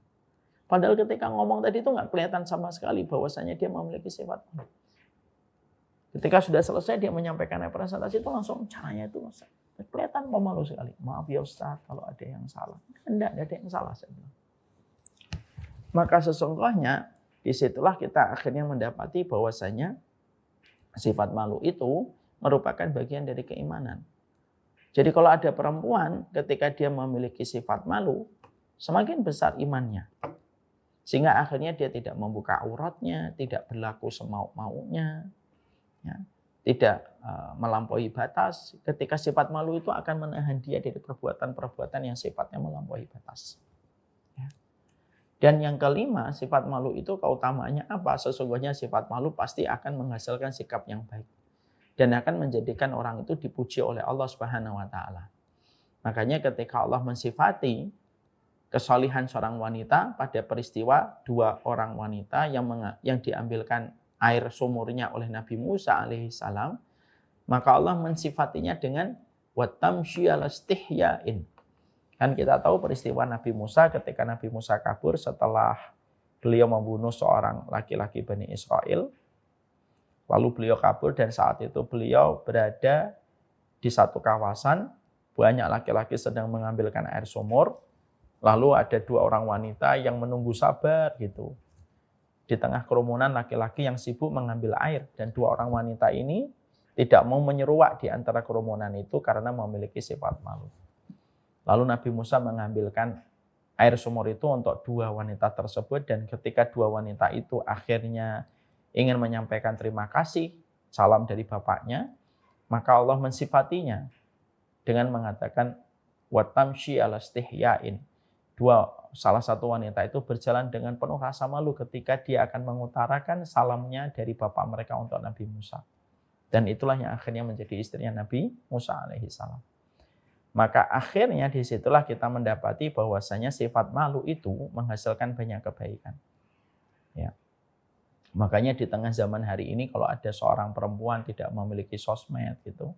Padahal ketika ngomong tadi itu nggak kelihatan sama sekali bahwasanya dia memiliki sifat malu. Ketika sudah selesai dia menyampaikan representasi itu langsung caranya itu kelihatan pemalu sekali. Maaf ya Ustaz kalau ada yang salah. Enggak ada yang salah saya bilang. Maka sesungguhnya disitulah kita akhirnya mendapati bahwasanya sifat malu itu merupakan bagian dari keimanan. Jadi kalau ada perempuan ketika dia memiliki sifat malu, semakin besar imannya. Sehingga akhirnya dia tidak membuka auratnya, tidak berlaku semau-maunya, ya, tidak melampaui batas. Ketika sifat malu itu akan menahan dia dari perbuatan-perbuatan yang sifatnya melampaui batas. Ya. Dan yang kelima, sifat malu itu keutamaannya apa? Sesungguhnya sifat malu pasti akan menghasilkan sikap yang baik. Dan akan menjadikan orang itu dipuji oleh Allah Subhanahu wa taala. Makanya ketika Allah mensifati kesalihan seorang wanita pada peristiwa dua orang wanita yang diambilkan air sumurnya oleh Nabi Musa alaihissalam, maka Allah mensifatinya dengan watamshi ala istihyain. Kan kita tahu peristiwa Nabi Musa ketika Nabi Musa kabur setelah beliau membunuh seorang laki-laki Bani Israel. Lalu beliau kabur dan saat itu beliau berada di satu kawasan, banyak laki-laki sedang mengambilkan air sumur. Lalu ada dua orang wanita yang menunggu sabar gitu. Di tengah kerumunan laki-laki yang sibuk mengambil air. Dan dua orang wanita ini tidak mau menyeruak di antara kerumunan itu karena memiliki sifat malu. Lalu Nabi Musa mengambilkan air sumur itu untuk dua wanita tersebut. Dan ketika dua wanita itu akhirnya ingin menyampaikan terima kasih, salam dari bapaknya, maka Allah mensifatinya dengan mengatakan watamshi ala istihyain. Salah satu wanita itu berjalan dengan penuh rasa malu ketika dia akan mengutarakan salamnya dari bapak mereka untuk Nabi Musa. Dan itulah yang akhirnya menjadi istrinya Nabi Musa alaihissalam. Maka akhirnya disitulah kita mendapati bahwasanya sifat malu itu menghasilkan banyak kebaikan. Ya. Makanya di tengah zaman hari ini kalau ada seorang perempuan tidak memiliki sosmed gitu,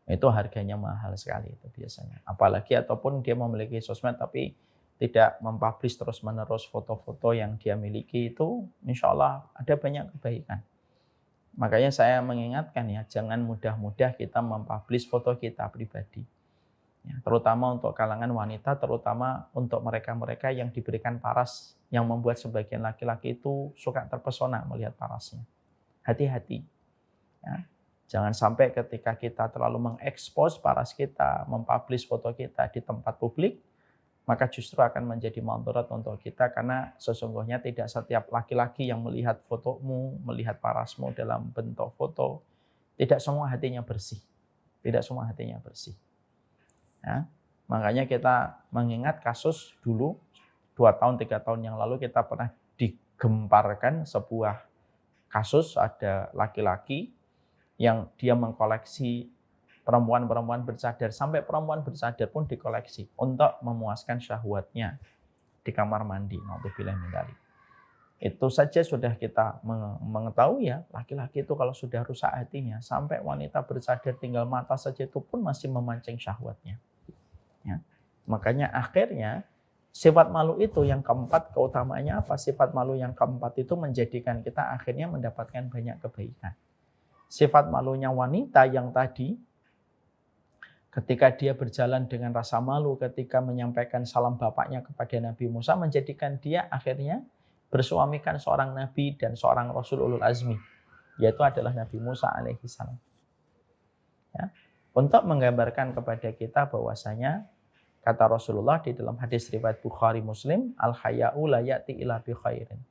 itu harganya mahal sekali itu biasanya. Apalagi ataupun dia memiliki sosmed tapi tidak mempublish terus-menerus foto-foto yang dia miliki itu, insya Allah ada banyak kebaikan. Makanya saya mengingatkan ya, jangan mudah-mudah kita mempublish foto kita pribadi. Ya, terutama untuk kalangan wanita, terutama untuk mereka-mereka yang diberikan paras, yang membuat sebagian laki-laki itu suka terpesona melihat parasnya. Hati-hati. Ya. Jangan sampai ketika kita terlalu mengekspos paras kita, mempublish foto kita di tempat publik, maka justru akan menjadi mudarat untuk kita, karena sesungguhnya tidak setiap laki-laki yang melihat fotomu, melihat parasmu dalam bentuk foto, tidak semua hatinya bersih. Tidak semua hatinya bersih. Ya, makanya kita mengingat kasus dulu 2 tahun 3 tahun yang lalu kita pernah digemparkan sebuah kasus, ada laki-laki yang dia mengkoleksi perempuan-perempuan bercadar, sampai perempuan bercadar pun dikoleksi untuk memuaskan syahwatnya di kamar mandi. Naudzubillah min dzalik. Itu saja sudah kita mengetahui ya, laki-laki itu kalau sudah rusak hatinya, sampai wanita bercadar tinggal mata saja itu pun masih memancing syahwatnya. Ya. Makanya akhirnya sifat malu itu yang keempat, keutamaannya apa? Sifat malu yang keempat itu menjadikan kita akhirnya mendapatkan banyak kebaikan. Sifat malunya wanita yang tadi, ketika dia berjalan dengan rasa malu ketika menyampaikan salam bapaknya kepada Nabi Musa, menjadikan dia akhirnya bersuamikan seorang Nabi dan seorang Rasul ulul azmi, yaitu adalah Nabi Musa alaihi salam. Ya. Untuk menggambarkan kepada kita bahwasanya, kata Rasulullah di dalam hadis riwayat Bukhari Muslim, al-haya'u la ya'ti illa bi khairin.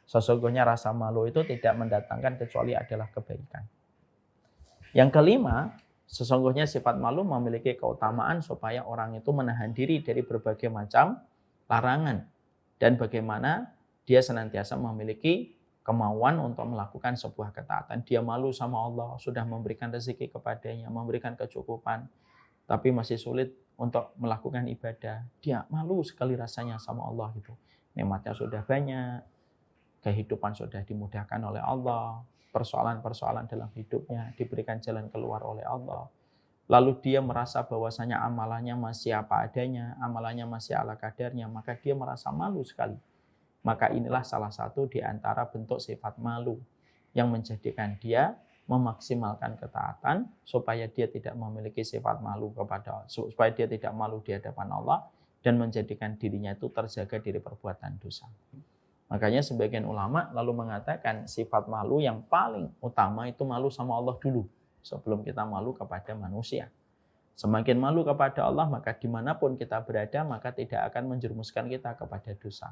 Sesungguhnya rasa malu itu tidak mendatangkan kecuali adalah kebaikan. Yang kelima, sesungguhnya sifat malu memiliki keutamaan supaya orang itu menahan diri dari berbagai macam larangan, dan bagaimana dia senantiasa memiliki kemauan untuk melakukan sebuah ketaatan. Dia malu sama Allah, sudah memberikan rezeki kepadanya, memberikan kecukupan, tapi masih sulit untuk melakukan ibadah. Dia malu sekali rasanya sama Allah gitu. Nikmatnya sudah banyak, kehidupan sudah dimudahkan oleh Allah, persoalan-persoalan dalam hidupnya diberikan jalan keluar oleh Allah. Lalu dia merasa bahwasanya amalannya masih apa adanya, amalannya masih ala kadarnya, maka dia merasa malu sekali. Maka inilah salah satu di antara bentuk sifat malu yang menjadikan dia memaksimalkan ketaatan supaya dia tidak memiliki sifat malu supaya dia tidak malu di hadapan Allah dan menjadikan dirinya itu terjaga dari perbuatan dosa. Makanya sebagian ulama lalu mengatakan sifat malu yang paling utama itu malu sama Allah dulu sebelum kita malu kepada manusia. Semakin malu kepada Allah, maka dimanapun kita berada, maka tidak akan menjerumuskan kita kepada dosa.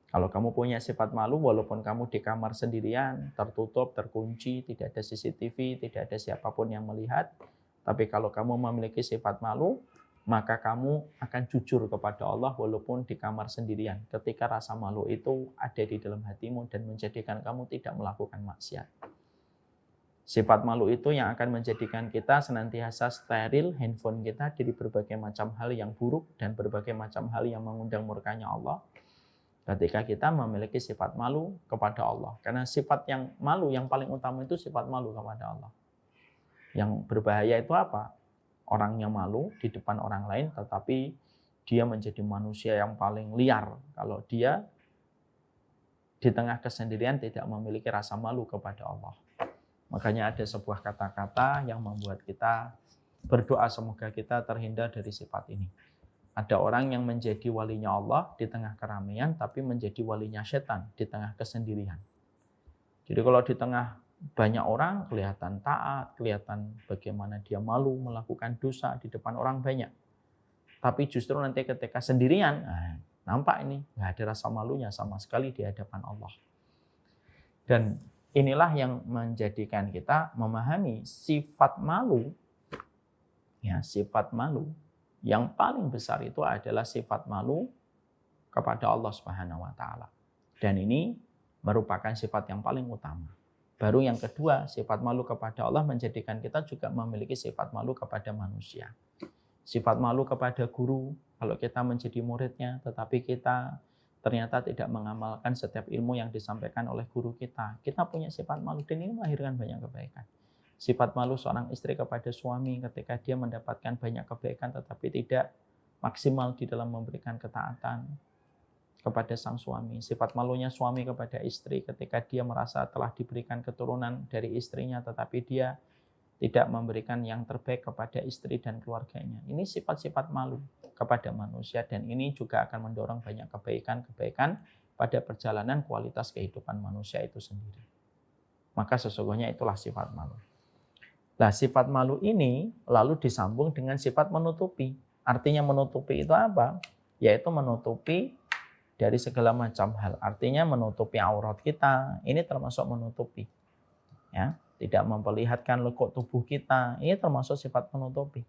Kalau kamu punya sifat malu, walaupun kamu di kamar sendirian, tertutup, terkunci, tidak ada CCTV, tidak ada siapapun yang melihat, tapi kalau kamu memiliki sifat malu, maka kamu akan jujur kepada Allah walaupun di kamar sendirian. Ketika rasa malu itu ada di dalam hatimu dan menjadikan kamu tidak melakukan maksiat. Sifat malu itu yang akan menjadikan kita senantiasa steril handphone kita dari berbagai macam hal yang buruk dan berbagai macam hal yang mengundang murkanya Allah. Ketika kita memiliki sifat malu kepada Allah. Karena sifat yang malu yang paling utama itu sifat malu kepada Allah. Yang berbahaya itu apa? Orangnya malu di depan orang lain, tetapi dia menjadi manusia yang paling liar kalau dia di tengah kesendirian tidak memiliki rasa malu kepada Allah. Makanya ada sebuah kata-kata yang membuat kita berdoa semoga kita terhindar dari sifat ini. Ada orang yang menjadi walinya Allah di tengah keramaian, tapi menjadi walinya setan di tengah kesendirian. Jadi kalau di tengah banyak orang kelihatan taat, kelihatan bagaimana dia malu melakukan dosa di depan orang banyak. Tapi justru nanti ketika sendirian, nampak ini nggak ada rasa malunya sama sekali di hadapan Allah. Dan inilah yang menjadikan kita memahami sifat malu. Ya, sifat malu yang paling besar itu adalah sifat malu kepada Allah Subhanahu wa taala. Dan ini merupakan sifat yang paling utama. Baru yang kedua, sifat malu kepada Allah menjadikan kita juga memiliki sifat malu kepada manusia. Sifat malu kepada guru, kalau kita menjadi muridnya, tetapi kita ternyata tidak mengamalkan setiap ilmu yang disampaikan oleh guru kita. Kita punya sifat malu dan ini melahirkan banyak kebaikan. Sifat malu seorang istri kepada suami ketika dia mendapatkan banyak kebaikan tetapi tidak maksimal di dalam memberikan ketaatan. kepada sang suami, sifat malunya suami kepada istri ketika dia merasa telah diberikan keturunan dari istrinya tetapi dia tidak memberikan yang terbaik kepada istri dan keluarganya. Ini sifat-sifat malu kepada manusia dan ini juga akan mendorong banyak kebaikan-kebaikan pada perjalanan kualitas kehidupan manusia itu sendiri. Maka sesungguhnya itulah sifat malu. Nah, sifat malu ini lalu disambung dengan sifat menutupi. Artinya menutupi itu apa? Yaitu menutupi dari segala macam hal. Artinya menutupi aurat kita. Ini termasuk menutupi. Ya, tidak memperlihatkan lekuk tubuh kita. Ini termasuk sifat menutupi.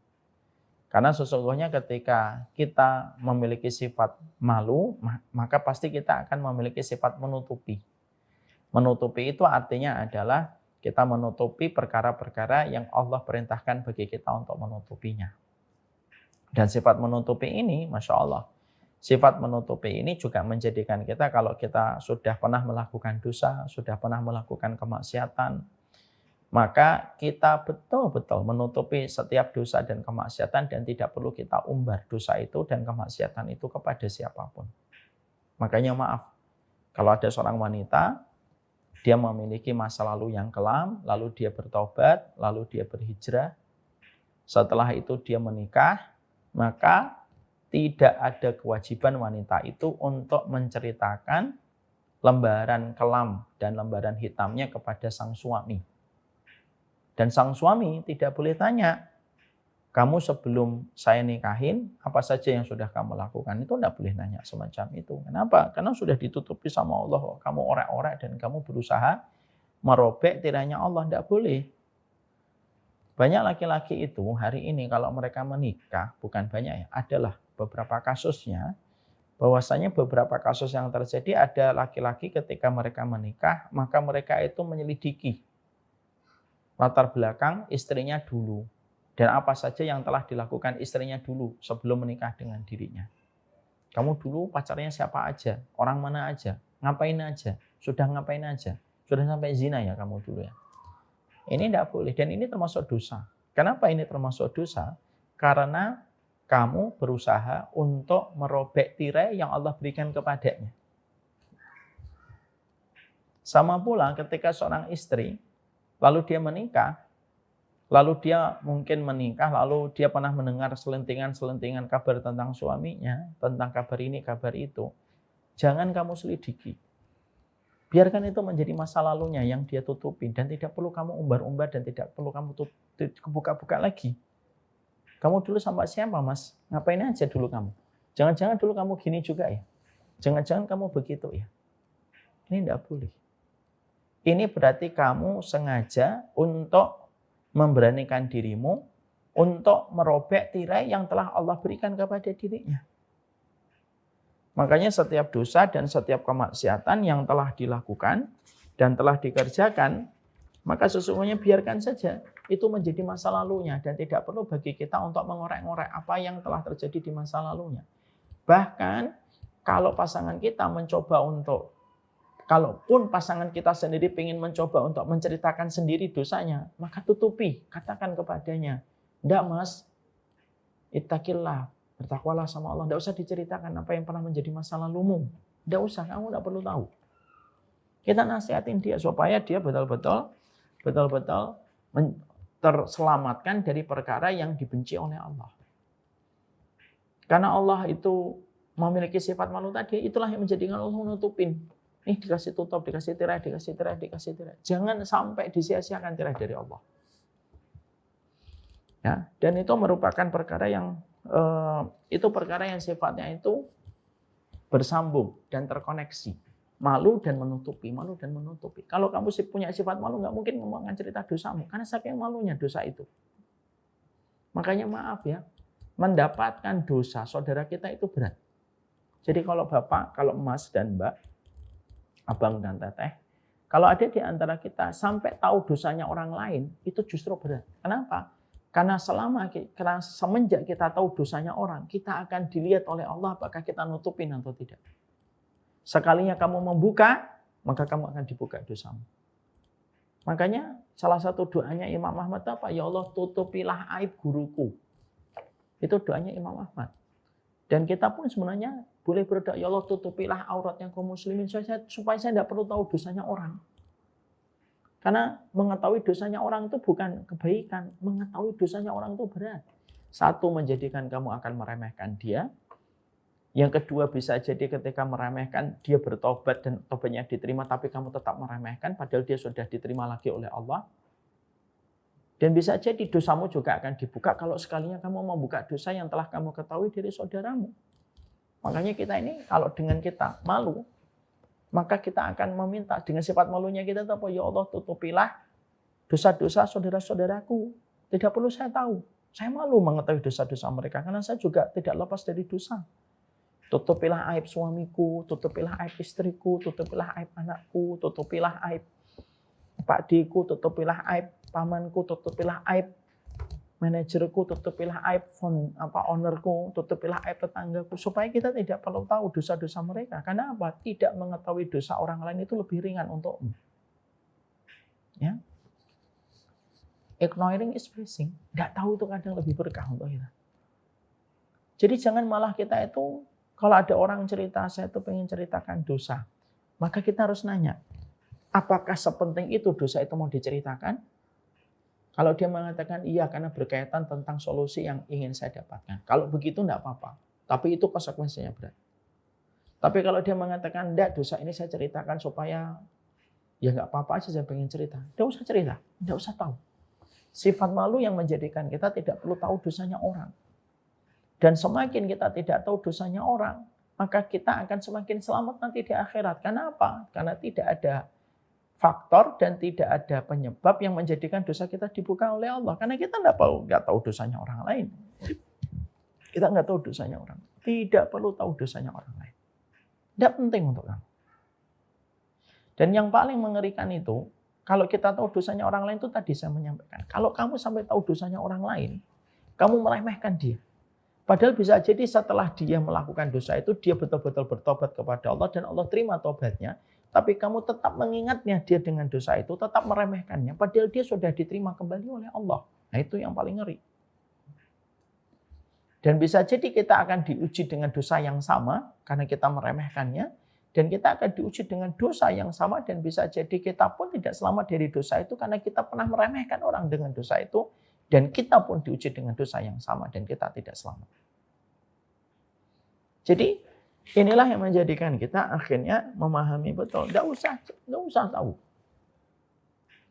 Karena sesungguhnya ketika kita memiliki sifat malu, maka pasti kita akan memiliki sifat menutupi. Menutupi itu artinya adalah kita menutupi perkara-perkara yang Allah perintahkan bagi kita untuk menutupinya. Dan sifat menutupi ini, Masya Allah, sifat menutupi ini juga menjadikan kita kalau kita sudah pernah melakukan dosa, sudah pernah melakukan kemaksiatan, maka kita betul-betul menutupi setiap dosa dan kemaksiatan dan tidak perlu kita umbar dosa itu dan kemaksiatan itu kepada siapapun. Makanya maaf, kalau ada seorang wanita, dia memiliki masa lalu yang kelam, lalu dia bertobat, lalu dia berhijrah. Setelah itu dia menikah, maka tidak ada kewajiban wanita itu untuk menceritakan lembaran kelam dan lembaran hitamnya kepada sang suami. Dan sang suami tidak boleh tanya, kamu sebelum saya nikahin, apa saja yang sudah kamu lakukan? Itu tidak boleh nanya semacam itu. Kenapa? Karena sudah ditutupi sama Allah. Kamu orek-orek dan kamu berusaha merobek tirainya Allah. Tidak boleh. Banyak laki-laki itu hari ini kalau mereka menikah, bukan banyak ya, adalah beberapa kasusnya, bahwasanya beberapa kasus yang terjadi ada laki-laki ketika mereka menikah, maka mereka itu menyelidiki latar belakang istrinya dulu. Dan apa saja yang telah dilakukan istrinya dulu sebelum menikah dengan dirinya. Kamu dulu pacarnya siapa aja, orang mana aja, ngapain aja, sudah ngapain aja, sudah sampai zina ya kamu dulu ya. Ini tidak boleh dan ini termasuk dosa. Kenapa ini termasuk dosa? Karena kamu berusaha untuk merobek tirai yang Allah berikan kepadanya. Sama pula ketika seorang istri, lalu dia menikah, lalu dia mungkin menikah, lalu dia pernah mendengar selentingan-selentingan kabar tentang suaminya, tentang kabar ini, kabar itu. Jangan kamu selidiki. Biarkan itu menjadi masa lalunya yang dia tutupi dan tidak perlu kamu umbar-umbar dan tidak perlu kamu buka-buka lagi. Kamu dulu sama siapa, Mas? Ngapain aja dulu kamu? Jangan-jangan dulu kamu gini juga ya? Jangan-jangan kamu begitu ya? Ini tidak boleh. Ini berarti kamu sengaja untuk memberanikan dirimu untuk merobek tirai yang telah Allah berikan kepada dirinya. Makanya setiap dosa dan setiap kemaksiatan yang telah dilakukan dan telah dikerjakan, maka sesungguhnya biarkan saja itu menjadi masa lalunya dan tidak perlu bagi kita untuk mengorek-ngorek apa yang telah terjadi di masa lalunya. Bahkan kalau pasangan kita mencoba untuk kalaupun pasangan kita sendiri ingin mencoba untuk menceritakan sendiri dosanya, maka tutupi, katakan kepadanya, "Enggak, Mas, ittaqillah, bertakwalah sama Allah, enggak usah diceritakan apa yang pernah menjadi masa lalumu. Enggak usah, kamu enggak perlu tahu." Kita nasihatin dia supaya dia betul-betul terselamatkan dari perkara yang dibenci oleh Allah. Karena Allah itu memiliki sifat malu tadi, itulah yang menjadikan Allah menutupin. Dikasih tutup, dikasih tirai, dikasih tirai, dikasih tirai. Jangan sampai disia-siakan tirai dari Allah. Ya, dan itu merupakan perkara yang sifatnya itu bersambung dan terkoneksi. Malu dan menutupi, malu dan menutupi. Kalau kamu punya sifat malu, nggak mungkin ngomongkan cerita dosamu, karena saking malunya dosa itu. Makanya maaf ya, mendapatkan dosa saudara kita itu berat. Jadi kalau bapak, kalau emas dan mbak, abang dan teteh, kalau ada di antara kita sampai tahu dosanya orang lain, itu justru berat. Kenapa? Karena semenjak kita tahu dosanya orang, kita akan dilihat oleh Allah apakah kita nutupin atau tidak. Sekalinya kamu membuka, maka kamu akan dibuka dosamu. Makanya salah satu doanya Imam Ahmad apa? Ya Allah, tutupilah aib guruku. Itu doanya Imam Ahmad. Dan kita pun sebenarnya boleh berdoa, ya Allah tutupilah auratnya kaum muslimin supaya saya tidak perlu tahu dosanya orang. Karena mengetahui dosanya orang itu bukan kebaikan, mengetahui dosanya orang itu berat. Satu, menjadikan kamu akan meremehkan dia. Yang kedua, bisa jadi ketika meremehkan, dia bertobat dan tobatnya diterima, tapi kamu tetap meremehkan, padahal dia sudah diterima lagi oleh Allah. Dan bisa jadi dosamu juga akan dibuka kalau sekalinya kamu membuka dosa yang telah kamu ketahui dari saudaramu. Makanya kita ini, kalau dengan kita malu, maka kita akan meminta dengan sifat malunya kita apa? Ya Allah, tutupilah dosa-dosa saudara-saudaraku. Tidak perlu saya tahu. Saya malu mengetahui dosa-dosa mereka karena saya juga tidak lepas dari dosa. Tutupilah aib suamiku, tutupilah aib istriku, tutupilah aib anakku, tutupilah aib pakdiku, tutupilah aib pamanku, tutupilah aib manajerku, tutupilah aib ownerku, tutupilah aib tetanggaku, supaya kita tidak perlu tahu dosa-dosa mereka. Karena apa? Tidak mengetahui dosa orang lain itu lebih ringan untukmu. Ya. Ignoring is blessing. Tidak tahu itu kadang lebih berkah untuk kita. Jadi jangan malah kita itu, kalau ada orang cerita, saya itu pengen ceritakan dosa, maka kita harus nanya, apakah sepenting itu dosa itu mau diceritakan? Kalau dia mengatakan iya karena berkaitan tentang solusi yang ingin saya dapatkan. Kalau begitu enggak apa-apa. Tapi itu konsekuensinya berat. Tapi kalau dia mengatakan enggak, dosa ini saya ceritakan supaya ya enggak apa-apa aja saya pengen cerita. Enggak usah cerita, enggak usah tahu. Sifat malu yang menjadikan kita tidak perlu tahu dosanya orang. Dan semakin kita tidak tahu dosanya orang, maka kita akan semakin selamat nanti di akhirat. Karena apa? Karena tidak ada faktor dan tidak ada penyebab yang menjadikan dosa kita dibuka oleh Allah. Karena kita nggak tahu dosanya orang lain. Kita nggak tahu dosanya orang. Tidak perlu tahu dosanya orang lain. Tidak penting untuk kamu. Dan yang paling mengerikan itu, kalau kita tahu dosanya orang lain itu tadi saya menyampaikan. Kalau kamu sampai tahu dosanya orang lain, kamu meremehkan dia. Padahal bisa jadi setelah dia melakukan dosa itu, dia betul-betul bertobat kepada Allah dan Allah terima tobatnya. Tapi kamu tetap mengingatnya dia dengan dosa itu, tetap meremehkannya. Padahal dia sudah diterima kembali oleh Allah. Nah itu yang paling ngeri. Dan bisa jadi kita akan diuji dengan dosa yang sama, karena kita meremehkannya. Dan kita akan diuji dengan dosa yang sama, dan bisa jadi kita pun tidak selamat dari dosa itu, karena kita pernah meremehkan orang dengan dosa itu. Dan kita pun diuji dengan dosa yang sama, dan kita tidak selamat. Jadi, inilah yang menjadikan kita akhirnya memahami betul. Tidak usah tahu.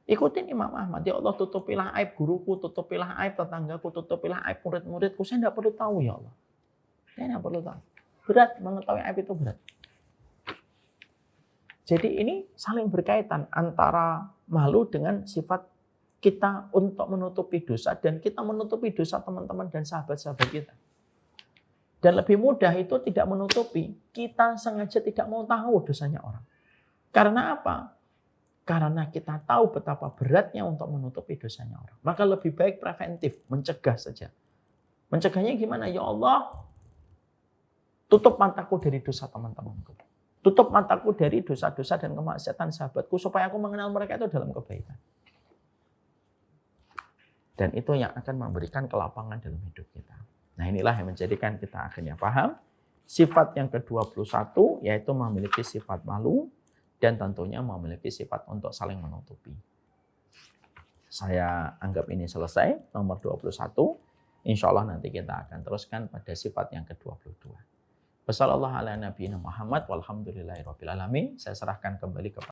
Ikutin Imam Ahmad. Ya Allah, tutupilah aib guruku, tutupilah aib tetanggaku, tutupilah aib murid-muridku. Saya tidak perlu tahu ya Allah. Saya tidak perlu tahu. Berat, mengetahui aib itu berat. Jadi ini saling berkaitan antara malu dengan sifat kita untuk menutupi dosa dan kita menutupi dosa teman-teman dan sahabat-sahabat kita. Dan lebih mudah itu tidak menutupi. Kita sengaja tidak mau tahu dosanya orang. Karena apa? Karena kita tahu betapa beratnya untuk menutupi dosanya orang. Maka lebih baik preventif, mencegah saja. Mencegahnya gimana? Ya Allah, tutup mataku dari dosa teman-temanku. Tutup mataku dari dosa-dosa dan kemaksiatan sahabatku supaya aku mengenal mereka itu dalam kebaikan. Dan itu yang akan memberikan kelapangan dalam hidup kita. Nah inilah yang menjadikan kita akhirnya paham. Sifat yang ke-21 yaitu memiliki sifat malu dan tentunya memiliki sifat untuk saling menutupi. Saya anggap ini selesai, nomor 21. Insya Allah nanti kita akan teruskan pada sifat yang ke-22. Wassalamualaikum warahmatullahi wabarakatuh. Saya serahkan kembali kepada